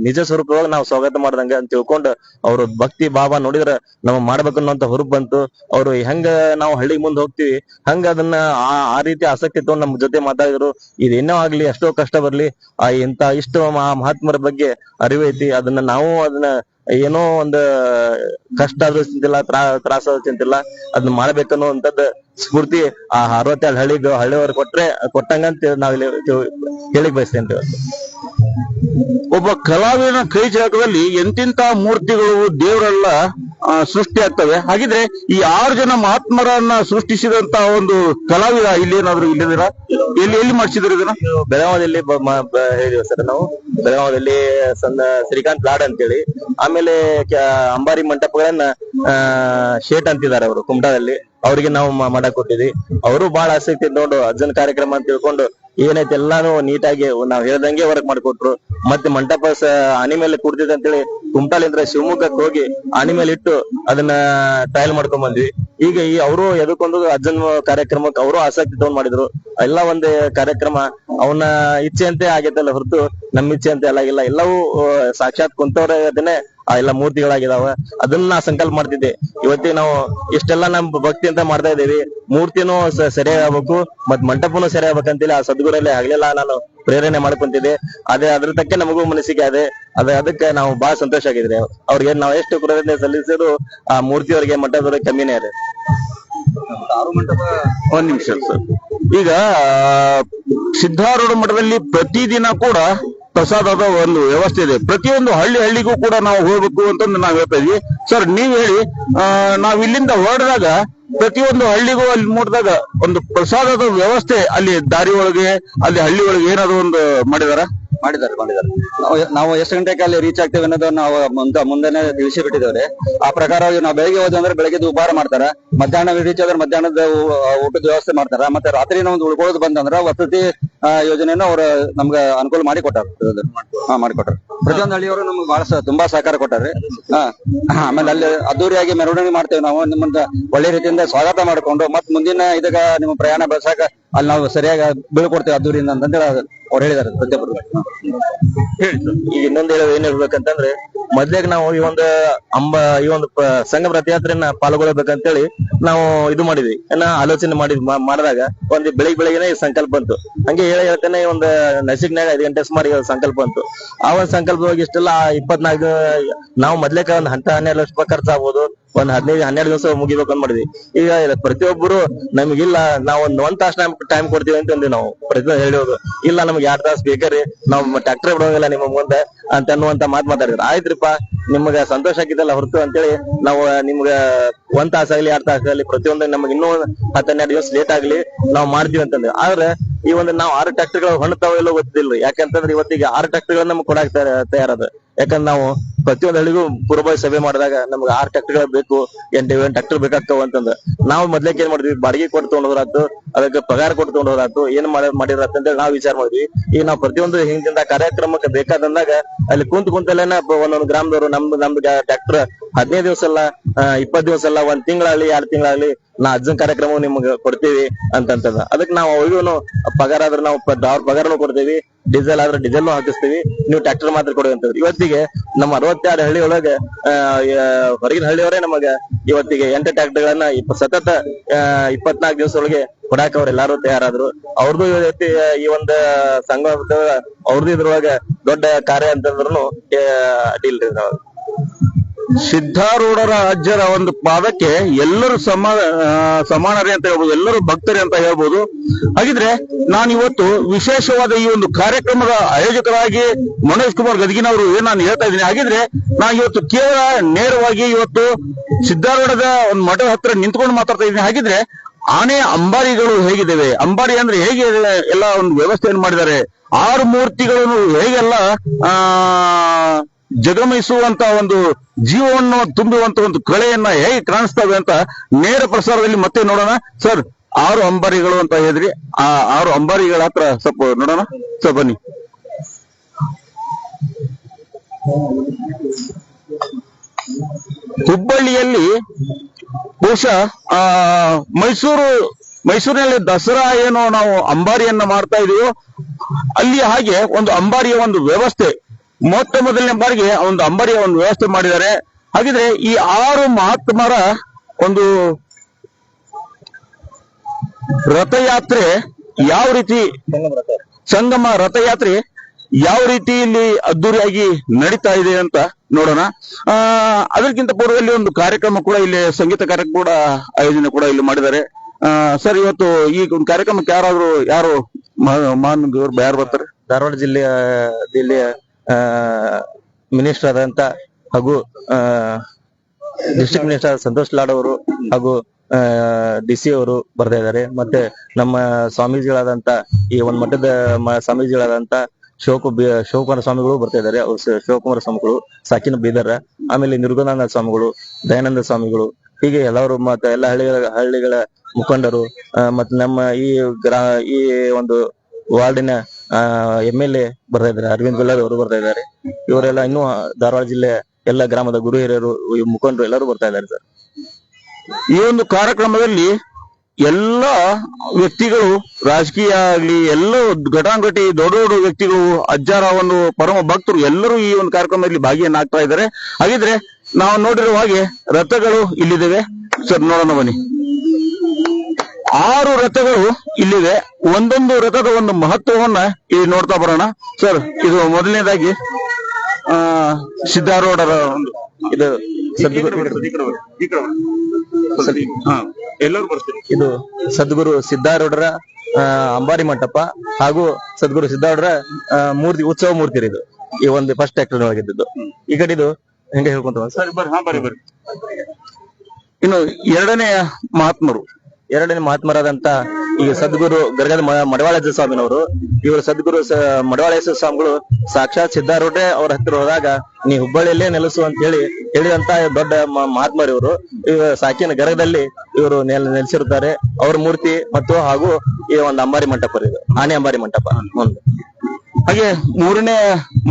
ನಿಜ ಸ್ವರೂಪದೊಳಗ ನಾವು ಸ್ವಾಗತ ಮಾಡ್ದಂಗ ಅಂತ ತಿಳ್ಕೊಂಡು ಅವ್ರ ಭಕ್ತಿ ಭಾವ ನೋಡಿದ್ರ ನಾವು ಮಾಡ್ಬೇಕನ್ನೋಂತ ಹುರುಪ್ ಬಂತು. ಅವ್ರು ಹೆಂಗ ನಾವು ಹಳ್ಳಿಗೆ ಮುಂದೆ ಹೋಗ್ತಿವಿ ಹಂಗ ಅದನ್ನ ಆ ರೀತಿ ಆಸಕ್ತಿ ತಗೊಂಡು ನಮ್ ಜೊತೆ ಮಾತಾಡಿದ್ರು. ಇದೇನೋ ಆಗ್ಲಿ ಎಷ್ಟೋ ಕಷ್ಟ ಬರ್ಲಿ ಇಷ್ಟು ಮಹಾತ್ಮರ ಬಗ್ಗೆ ಅರಿವೈತಿ, ಅದನ್ನ ಏನೋ ಒಂದು ಕಷ್ಟ ಆದ್ರೂ ಚಿಂತಿಲ್ಲ, ತ್ರಾಸ ಆದ್ರೂ ಚಿಂತಿಲ್ಲ, ಅದನ್ನ ಮಾಡ್ಬೇಕನ್ನುವಂಥದ್ದು ಸ್ಫೂರ್ತಿ ಆ 62 ಹಳ್ಳಿಯವ್ರು ಕೊಟ್ಟಂಗಂತ ನಾವ್ ಹೇಳಿಕ್ ಬಯಸ್ತೇನೆ. ಒಬ್ಬ ಕಲಾವಿದನ ಕೈ ಜಾಗದಲ್ಲಿ ಎಂತಿಂತ ಮೂರ್ತಿಗಳು ದೇವರೆಲ್ಲ ಸೃಷ್ಟಿ ಆಗ್ತವೆ. ಹಾಗಿದ್ರೆ ಈ 6 ಜನ ಮಹಾತ್ಮರನ್ನ ಸೃಷ್ಟಿಸಿದಂತ ಒಂದು ಕಲಾವಿದ ಇಲ್ಲೇನಾದ್ರು ಇಲ್ಲಿದ್ದೀರಾ? ಎಲ್ಲಿ ಮಾಡಿಸಿದ್ರು ಇದನ್ನ? ಬೆಳಗಾವದಲ್ಲಿ ಹೇಳಿದ್ವಿ ಸರ್ ನಾವು. ಬೆಳಗಾವದಲ್ಲಿ ಶ್ರೀಕಾಂತ್ ಲಾಡ್ ಅಂತೇಳಿ, ಆಮೇಲೆ ಅಂಬಾರಿ ಮಂಟಪಗಳನ್ನ ಶೇಟ್ ಅಂತಿದ್ದಾರೆ ಅವರು ಕುಮಟಾದಲ್ಲಿ, ಅವ್ರಿಗೆ ನಾವು ಮಾಡಕ್ ಕೊಟ್ಟಿದ್ವಿ. ಅವರು ಬಹಳ ಆಸಕ್ತಿ ನೋಡು ಅಜ್ಜನ್ ಕಾರ್ಯಕ್ರಮ ಅಂತ ತಿಳ್ಕೊಂಡು ಏನೈತೆ ಎಲ್ಲಾನು ನೀಟಾಗಿ ನಾವ್ ಹೇಳ್ದಂಗೆ ವರ್ಕ್ ಮಾಡ್ಕೊಟ್ರು. ಮತ್ತೆ ಮಂಟಪ ಆನಿ ಮೇಲೆ ಕೂಡ್ತಿದೆ ಅಂತೇಳಿ ಕುಮಟಾಲಿಂದ ಶಿವಮೊಗ್ಗಕ್ಕೆ ಹೋಗಿ ಆನಿ ಮೇಲೆ ಇಟ್ಟು ಅದನ್ನ ಟ್ರಯಲ್ ಮಾಡ್ಕೊಂಡ್ ಬಂದ್ವಿ. ಈಗ ಅವರು ಎದಕ್ಕೊಂದು ಅಜ್ಜನ್ ಕಾರ್ಯಕ್ರಮಕ್ಕೆ ಅವರು ಆಸಕ್ತಿ ತಗೊಂಡ್ ಮಾಡಿದ್ರು. ಎಲ್ಲ ಒಂದೇ ಕಾರ್ಯಕ್ರಮ ಅವನ ಇಚ್ಛೆ ಅಂತೆ ಆಗೈತಲ್ಲ ಹೊರತು ನಮ್ಮ ಇಚ್ಛೆ ಅಂತ ಎಲ್ಲ ಎಲ್ಲವೂ ಸಾಕ್ಷಾತ್ ಕುಂತವ್ರ ಅದನ್ನೇ ಆ ಎಲ್ಲ ಮೂರ್ತಿಗಳಾಗಿದಾವ. ಅದನ್ನ ಸಂಕಲ್ಪ ಮಾಡ್ತಿದ್ದೆ. ಇವತ್ತಿಗೆ ನಾವು ಇಷ್ಟೆಲ್ಲಾ ನಮ್ ಭಕ್ತಿ ಅಂತ ಮಾಡ್ತಾ ಇದೀವಿ. ಮೂರ್ತಿನೂ ಸರಿಯಾಗಬೇಕು ಮತ್ ಮಂಟಪನು ಸರಿಯಾಗಬೇಕಂತೇಳಿ ಆ ಸದ್ಗುರಲ್ಲಿ ಆಗ್ಲಿಲ್ಲ ನಾನು ಪ್ರೇರಣೆ ಮಾಡ್ಕೊಂತಿದ್ದೆ. ಅದ್ರ ತಕ್ಕ ನಮಗೂ ಮನಸ್ಸಿಗೆ ಅದಕ್ಕೆ ನಾವು ಬಹಳ ಸಂತೋಷ ಆಗಿದ್ರಿ. ಅವ್ರಿಗೆ ನಾವ್ ಎಷ್ಟು ಕೃತಜ್ಞತೆ ಸಲ್ಲಿಸಿದ್ರು ಆ ಮೂರ್ತಿಯವರಿಗೆ ಮಂಟಪದವ್ರಿಗೆ ಕಮ್ಮಿನೇ ಇದೆ. 6 ಮಂಟಪ. ಒಂದ್ ನಿಮಿಷ ಸರ್, ಈಗ ಸಿದ್ಧಾರೂಢ ಮಠದಲ್ಲಿ ಪ್ರತಿದಿನ ಕೂಡ ಪ್ರಸಾದದ ಒಂದು ವ್ಯವಸ್ಥೆ ಇದೆ. ಪ್ರತಿಯೊಂದು ಹಳ್ಳಿಗೂ ಕೂಡ ನಾವು ಹೋಗ್ಬೇಕು ಅಂತಂದು ನಾವ್ ಹೇಳ್ತಾ ಇದ್ವಿ. ಸರ್ ನೀವ್ ಹೇಳಿ, ನಾವ್ ಇಲ್ಲಿಂದ ಹೊರಡಿದಾಗ ಪ್ರತಿಯೊಂದು ಹಳ್ಳಿಗೂ ಅಲ್ಲಿ ಮುಟ್ಟಿದಾಗ ಒಂದು ಪ್ರಸಾದದ ವ್ಯವಸ್ಥೆ ಅಲ್ಲಿ ದಾರಿ ಒಳಗೆ ಅಲ್ಲಿ ಹಳ್ಳಿ ಒಳಗೆ ಏನಾದ್ರು ಒಂದು ಮಾಡಿದಾರೆ. ನಾವು ಎಷ್ಟು ಗಂಟೆಗೆ ಅಲ್ಲಿ ರೀಚ್ ಆಗ್ತೇವೆ ಅನ್ನೋದನ್ನ ನಾವು ಮುಂದೆನೆ ತಿಳಿಸಿ ಬಿಟ್ಟಿದ್ದೇವೆ. ಆ ಪ್ರಕಾರವಾಗಿ ನಾವು ಬೆಳಿಗ್ಗೆ ಹೋದ ಅಂದ್ರೆ ಬೆಳಗ್ಗೆ ಉಪಹಾರ ಮಾಡ್ತಾರ, ಮಧ್ಯಾಹ್ನ ರೀಚ್ ಆದ್ರೆ ಮಧ್ಯಾಹ್ನದ ಊಟದ ವ್ಯವಸ್ಥೆ ಮಾಡ್ತಾರ, ಮತ್ತೆ ರಾತ್ರಿ ಒಂದು ಉಳ್ಕೊಳ್ಳೋದು ಬಂದಂದ್ರ ವಸತಿ ಯೋಜನೆಯನ್ನು ಅವ್ರು ನಮ್ಗೆ ಅನುಕೂಲ ಮಾಡಿಕೊಟ್ಟಾರ. ಪ್ರತಿಯೊಂದು ಹಳ್ಳಿಯವರು ನಮ್ಗೆ ಬಹಳ ತುಂಬಾ ಸಹಕಾರ ಕೊಟ್ಟಾರೆ. ಆಮೇಲೆ ಅಲ್ಲಿ ಅದ್ದೂರಿಯಾಗಿ ಮೆರವಣಿಗೆ ಮಾಡ್ತೇವೆ ನಾವು. ನಿಮ್ಮಂತ ಒಳ್ಳೆ ರೀತಿಯಿಂದ ಸ್ವಾಗತ ಮಾಡ್ಕೊಂಡು ಮತ್ ಮುಂದಿನ ಇದಕ್ಕ ನಿಮ್ಮ ಪ್ರಯಾಣ ಬೆಳೆಸಾಕ ಅಲ್ಲಿ ನಾವು ಸರಿಯಾಗಿ ಬೀಳ್ಕೊಡ್ತೇವೆ ಅದ್ದೂರಿಯಿಂದ ಅಂತೇಳಿ ಅವ್ರು ಹೇಳಿದಾರೆ ಪ್ರತಿಯೊಬ್ಬರು. ಈಗ ಇನ್ನೊಂದು ಏನ್ ಹೇಳ್ಬೇಕಂತಂದ್ರೆ ಮೊದ್ಲೇಗ್ ನಾವು ಈ ಒಂದು ಸಂಘ ರಥಯಾತ್ರೆಯನ್ನ ಪಾಲ್ಗೊಳ್ಬೇಕಂತೇಳಿ ನಾವು ಇದು ಮಾಡಿದ್ವಿ. ಆಲೋಚನೆ ಮಾಡಿದಾಗ ಒಂದು ಬೆಳಿಗ್ಗೆನೆ ಸಂಕಲ್ಪ ಬಂತು. ಹಂಗೆ ಹೇಳ್ತಾನೆ ಒಂದು ನಸಿಕ್ನಾಗ 5 ಗಂಟೆ ಸುಮಾರು ಸಂಕಲ್ಪ ಬಂತು. ಆ ಒಂದ್ ಸಂಕಲ್ಪವಾಗಿ ಇಷ್ಟೆಲ್ಲ 24 ನಾವು ಮೊದ್ಲೇಕ ಒಂದ್ 10-12 ಲಕ್ಷ ರೂಪಾಯಿ ಖರ್ಚಾಗ್ಬೋದು, ಒಂದ್ 15-12 ದಿವಸ ಮುಗಿಬೇಕು ಅಂತ ಮಾಡಿದ್ವಿ. ಈಗ ಪ್ರತಿಯೊಬ್ಬರು ನಮಗಿಲ್ಲ ನಾವು ಒಂದ್ ತಾಸು ಟೈಮ್ ಕೊಡ್ತೀವಿ ಅಂತಂದ್ವಿ. ನಾವು ಪ್ರತಿಯೊಂದು ಹೇಳೋದು ಇಲ್ಲ ನಮ್ಗೆ 2 ತಾಸು ಬೇಕ್ರಿ, ನಾವು ಟ್ರ್ಯಾಕ್ಟರ್ ಬಿಡೋಂಗಿಲ್ಲ ನಿಮ್ಮ ಮುಂದೆ ಅಂತ ಅನ್ನುವಂತ ಮಾತಾಡಿದ್ರು. ಆಯ್ತ್ರಿಪ್ಪ ನಿಮ್ಗ ಸಂತೋಷ ಆಗಿದ್ದಲ್ಲ ಹೊರತು ಅಂತೇಳಿ ನಾವು ನಿಮ್ಗ 1 ತಾಸಾಗ್ಲಿ 2 ತಾಸಾಗ್ಲಿ ಪ್ರತಿಯೊಂದು ನಮ್ಗೆ ಇನ್ನೂ 10-12 ದಿವಸ ಲೇಟ್ ಆಗ್ಲಿ ನಾವು ಮಾಡ್ತೀವಿ ಅಂತಂದ್ರೆ. ಆದ್ರೆ ಈ ಒಂದು ನಾವು 6 ಟ್ರ್ಯಾಕ್ಟರ್ಗಳು ಹೊಣ್ತಾವ ಎಲ್ಲೋ ಗೊತ್ತಿಲ್ರಿ. ಯಾಕಂತಂದ್ರೆ ಇವತ್ತಿಗೆ 6 ಟ್ರ್ಯಾಕ್ಟರ್ಗಳು ನಮ್ಗೆ ಕೊಡಾಕ್ ತಯಾರದ. ಯಾಕಂದ್ರೆ ನಾವು ಪ್ರತಿಯೊಂದು ಹಳ್ಳಿಗೂ ಪೂರ್ವಭಾವಿ ಸಭೆ ಮಾಡಿದಾಗ ನಮ್ಗೆ 6 ಟ್ರ್ಯಾಕ್ಟರ್ಗಳು ಬೇಕು, 8 ಟ್ರ್ಯಾಕ್ಟರ್ ಬೇಕಾಗ್ತಾವ ಅಂತಂದ್ರೆ ನಾವು ಮೊದ್ಲೇಕ್ ಏನ್ ಮಾಡಿದ್ವಿ, ಬಾಡಿಗೆ ಕೊಟ್ಟು ತಗೊಂಡೋದ್ರಾತು, ಅದಕ್ಕೆ ಪಗಾರ ಕೊಟ್ಟು ತಗೊಂಡೋದ್ರಾತು, ಏನ್ ಮಾಡಿದ್ರಾತ ಅಂತೇಳಿ ನಾವು ವಿಚಾರ ಮಾಡಿದ್ವಿ. ಈಗ ನಾವು ಪ್ರತಿಯೊಂದು ಹಿಂದಿಂದ ಕಾರ್ಯಕ್ರಮಕ್ಕೆ ಬೇಕಾದಂದಾಗ ಅಲ್ಲಿ ಕುಂತಲ್ಲೇನ ಒಂದೊಂದು ಗ್ರಾಮದವರು ನಮ್ದು ಟ್ರ್ಯಾಕ್ಟರ್ 15 ದಿವಸ ಅಲ್ಲ 20 ದಿವಸ ಅಲ್ಲ 1 ತಿಂಗಳಾಗ್ಲಿ 2 ತಿಂಗಳಾಗ್ಲಿ ನಾ ಅಜ್ಜನ್ ಕಾರ್ಯಕ್ರಮ ನಿಮ್ಗೆ ಕೊಡ್ತೀವಿ ಅಂತಂತದ. ಅದಕ್ಕೆ ನಾವು ಅವ್ರಿಗೂ ಪಗಾರ ಆದ್ರೆ ನಾವು ಅವ್ರ ಪಗಾರನು ಕೊಡ್ತೀವಿ, ಡೀಸೆಲ್ ಆದ್ರೆ ಡೀಸೆಲ್ ಹಾಕಿಸ್ತೀವಿ, ನೀವು ಟ್ರ್ಯಾಕ್ಟರ್ ಮಾತ್ರ ಕೊಡಿ ಅಂತಂದ್ರೆ ಇವತ್ತಿಗೆ ನಮ್ಮ 62 ಹಳ್ಳಿ ಒಳಗೆ ಹೊರಗಿನ ಹಳ್ಳಿಯವರೇ ನಮಗ ಇವತ್ತಿಗೆ 8 ಟ್ರ್ಯಾಕ್ಟರ್ಗಳನ್ನ ಸತತ 24 ದಿವಸದೊಳಗೆ ಕೊಡಾಕ ಅವ್ರೆಲ್ಲಾರು ತಯಾರಾದ್ರು. ಅವ್ರದ್ದು ಈ ಒಂದು ಸಂಘ ಅವ್ರದ್ದು ಇದ್ರೊಳಗ ದೊಡ್ಡ ಕಾರ್ಯ ಅಂತಂದ್ರೂ ಅಡ್ಡಿಲ್ರಿ. ನಾವು ಸಿದ್ಧಾರೂಢರ ಅಜ್ಜರ ಒಂದು ಪಾದಕ್ಕೆ ಎಲ್ಲರೂ ಸಮಾನರೇ ಅಂತ ಹೇಳ್ಬೋದು, ಎಲ್ಲರೂ ಭಕ್ತರೇ ಅಂತ ಹೇಳ್ಬೋದು. ಹಾಗಿದ್ರೆ ನಾನು ಇವತ್ತು ವಿಶೇಷವಾದ ಈ ಒಂದು ಕಾರ್ಯಕ್ರಮದ ಆಯೋಜಕರಾಗಿ ಮನೋಜ್ ಕುಮಾರ್ ಗದಗಿನವರು ಏನ್ ನಾನು ಹೇಳ್ತಾ ಇದ್ದೀನಿ. ಹಾಗಿದ್ರೆ ನಾನು ಇವತ್ತು ಕೇವಲ ನೇರವಾಗಿ ಇವತ್ತು ಸಿದ್ಧಾರೂಢದ ಒಂದು ಮಠದ ಹತ್ರ ನಿಂತ್ಕೊಂಡು ಮಾತಾಡ್ತಾ ಇದ್ದೀನಿ. ಹಾಗಿದ್ರೆ ಆನೆ ಅಂಬಾರಿಗಳು ಹೇಗಿದ್ದಾವೆ, ಅಂಬಾರಿ ಅಂದ್ರೆ ಹೇಗೆ ಎಲ್ಲ ಒಂದು ವ್ಯವಸ್ಥೆಯನ್ನು ಮಾಡಿದ್ದಾರೆ, 6 ಮೂರ್ತಿಗಳನ್ನು ಹೇಗೆಲ್ಲ ಜಗಮಿಸುವಂತ ಒಂದು ಜೀವವನ್ನು ತುಂಬುವಂತ ಒಂದು ಕಳೆಯನ್ನ ಹೇಗೆ ಕಾಣಿಸ್ತವೆ ಅಂತ ನೇರ ಪ್ರಸಾರದಲ್ಲಿ ಮತ್ತೆ ನೋಡೋಣ. ಸರ್, 6 ಅಂಬಾರಿಗಳು ಅಂತ ಹೇಳಿದ್ರಿ, ಆ 6 ಅಂಬಾರಿಗಳ ಹತ್ರ ಸ್ವಲ್ಪ ನೋಡೋಣ. ಸ್ವಲ್ಪ ಬನ್ನಿ. ಹುಬ್ಬಳ್ಳಿಯಲ್ಲಿ ಬಹುಶಃ ಮೈಸೂರಿನಲ್ಲಿ ದಸರಾ ಏನೋ ನಾವು ಅಂಬಾರಿಯನ್ನ ಮಾಡ್ತಾ ಇದೀವೋ ಅಲ್ಲಿ ಹಾಗೆ ಒಂದು ಅಂಬಾರಿಯ ಒಂದು ವ್ಯವಸ್ಥೆ ಮೊದಲನೇ ಬಾರಿಗೆ ಒಂದು ಅಂಬಾರಿಯ ಒಂದು ವ್ಯವಸ್ಥೆ ಮಾಡಿದ್ದಾರೆ. ಹಾಗಿದ್ರೆ ಈ 6 ಮಹಾತ್ಮರ ಒಂದು ರಥಯಾತ್ರೆ ಯಾವ ರೀತಿ, ಸಂಗಮ ರಥಯಾತ್ರೆ ಯಾವ ರೀತಿ ಇಲ್ಲಿ ಅದ್ದೂರಿಯಾಗಿ ನಡೀತಾ ಇದೆ ಅಂತ ನೋಡೋಣ. ಅದಕ್ಕಿಂತ ಪೂರ್ವದಲ್ಲಿ ಒಂದು ಕಾರ್ಯಕ್ರಮ ಕೂಡ ಇಲ್ಲಿ, ಸಂಗೀತ ಕಾರ್ಯಕ್ರಮ ಕೂಡ ಆಯೋಜನೆ ಕೂಡ ಇಲ್ಲಿ ಮಾಡಿದ್ದಾರೆ. ಸರ್, ಇವತ್ತು ಈ ಒಂದು ಕಾರ್ಯಕ್ರಮಕ್ಕೆ ಯಾರು ಮಾನ್ ಯಾರು ಬರ್ತಾರೆ? ಧಾರವಾಡ ಜಿಲ್ಲೆಯ ಮಿನಿಸ್ಟರ್ ಆದಂತ ಹಾಗೂ ಡಿಸ್ಟ್ರಿಕ್ಟ್ ಮಿನಿಸ್ಟರ್ ಸಂತೋಷ್ ಲಾಡ್ ಅವರು ಹಾಗೂ DC ಅವರು ಬರ್ತಾ ಇದ್ದಾರೆ. ಮತ್ತೆ ನಮ್ಮ ಸ್ವಾಮೀಜಿಗಳಾದಂತ ಈ ಒಂದು ಮಠದ ಸ್ವಾಮೀಜಿಗಳಾದಂತ ಶಿವಕುಮಾರ ಸ್ವಾಮಿಗಳು ಬರ್ತಾ ಇದ್ದಾರೆ. ಅವ್ರು ಶಿವಕುಮಾರ ಸ್ವಾಮಿಗಳು, ಸಾಕಿನ ಬೀದರ್, ಆಮೇಲೆ ನಿರ್ಗುಣಾನಂದ ಸ್ವಾಮಿಗಳು, ದಯಾನಂದ ಸ್ವಾಮಿಗಳು, ಹೀಗೆ ಎಲ್ಲವರು ಮತ್ತೆ ಎಲ್ಲ ಹಳ್ಳಿಗಳ ಮುಖಂಡರು, ಮತ್ತೆ ನಮ್ಮ ಈ ಒಂದು ವಾರ್ಡಿನ MLA ಬರ್ತಾ ಇದ್ದಾರೆ, ಅರವಿಂದ್ ಗುಲ್ಲಾರ್ ಅವರು ಬರ್ತಾ ಇದ್ದಾರೆ. ಇವರೆಲ್ಲ ಇನ್ನೂ ಧಾರವಾಡ ಜಿಲ್ಲೆ ಎಲ್ಲ ಗ್ರಾಮದ ಗುರು ಹಿರಿಯರು, ಮುಖಂಡರು ಎಲ್ಲರೂ ಬರ್ತಾ ಇದ್ದಾರೆ ಸರ್. ಈ ಒಂದು ಕಾರ್ಯಕ್ರಮದಲ್ಲಿ ಎಲ್ಲ ವ್ಯಕ್ತಿಗಳು, ರಾಜಕೀಯ ಆಗ್ಲಿ, ಎಲ್ಲ ಘಟಾನುಘಟಿ ದೊಡ್ಡ ದೊಡ್ಡ ವ್ಯಕ್ತಿಗಳು, ಅಜ್ಜಾರ ಒಂದು ಪರಮ ಭಕ್ತರು ಎಲ್ಲರೂ ಈ ಒಂದು ಕಾರ್ಯಕ್ರಮದಲ್ಲಿ ಭಾಗಿಯನ್ನಾಗ್ತಾ ಇದ್ದಾರೆ. ಹಾಗಿದ್ರೆ ನಾವು ನೋಡಿರುವ ಹಾಗೆ ರಥಗಳು ಇಲ್ಲಿದ್ದೇವೆ. ಸರ್, ನೋಡೋಣ ಬನ್ನಿ. 6 ರಥಗಳು ಇಲ್ಲಿವೆ. ಒಂದೊಂದು ರಥದ ಒಂದು ಮಹತ್ವವನ್ನ ಇಲ್ಲಿ ನೋಡ್ತಾ ಬರೋಣ. ಸರ್, ಇದು ಮೊದಲನೇದಾಗಿ ಸಿದ್ಧಾರೂಢರ ಒಂದು ಇದು ಎಲ್ಲರೂ ಬರ್ತೀರಿ. ಇದು ಸದ್ಗುರು ಸಿದ್ಧಾರೂಢರ ಅಂಬಾರಿ ಮಂಟಪ ಹಾಗೂ ಸದ್ಗುರು ಸಿದ್ಧಾರೂಢರ ಮೂರ್ತಿ ಉತ್ಸವ ಮೂರ್ತಿ ಇದು. ಈ ಒಂದು ಫಸ್ಟ್ ಟ್ರ್ಯಾಕ್ಟರ್ ಒಳಗಿದ್ದು. ಈ ಕಡೆ ಇದು ಹೆಂಗೆ ಹೇಳ್ಕೊಂತ ಸರಿ, ಬರ್ರಿ. ಇನ್ನು ಎರಡನೇ ಮಹಾತ್ಮರಾದಂತ ಈ ಸದ್ಗುರು ಗರಗದ ಮಡವಾಳೇಶ್ವರ ಸ್ವಾಮಿನವರು, ಇವರು ಸದ್ಗುರು ಮಡವಾಳೇಶ್ವರ ಸ್ವಾಮಿಗಳು ಸಾಕ್ಷಾತ್ ಸಿದ್ಧಾರೂಢ ಅವ್ರ ಹತ್ತಿರ ಹೋದಾಗ ನೀ ಹುಬ್ಬಳ್ಳಿಯಲ್ಲೇ ನೆಲೆಸು ಅಂತ ಹೇಳಿದಂತ ದೊಡ್ಡ ಮಹಾತ್ಮರು ಇವರು. ಸಾಕಿನ ಗರಗದಲ್ಲಿ ಇವರು ನೆಲೆಸಿರುತ್ತಾರೆ. ಅವ್ರ ಮೂರ್ತಿ ಮತ್ತು ಹಾಗೂ ಈ ಒಂದು ಅಂಬಾರಿ ಮಂಟಪ, ಇದು ಆನೆ ಅಂಬಾರಿ ಮಂಟಪ. ಹಾಗೆ 3ನೇ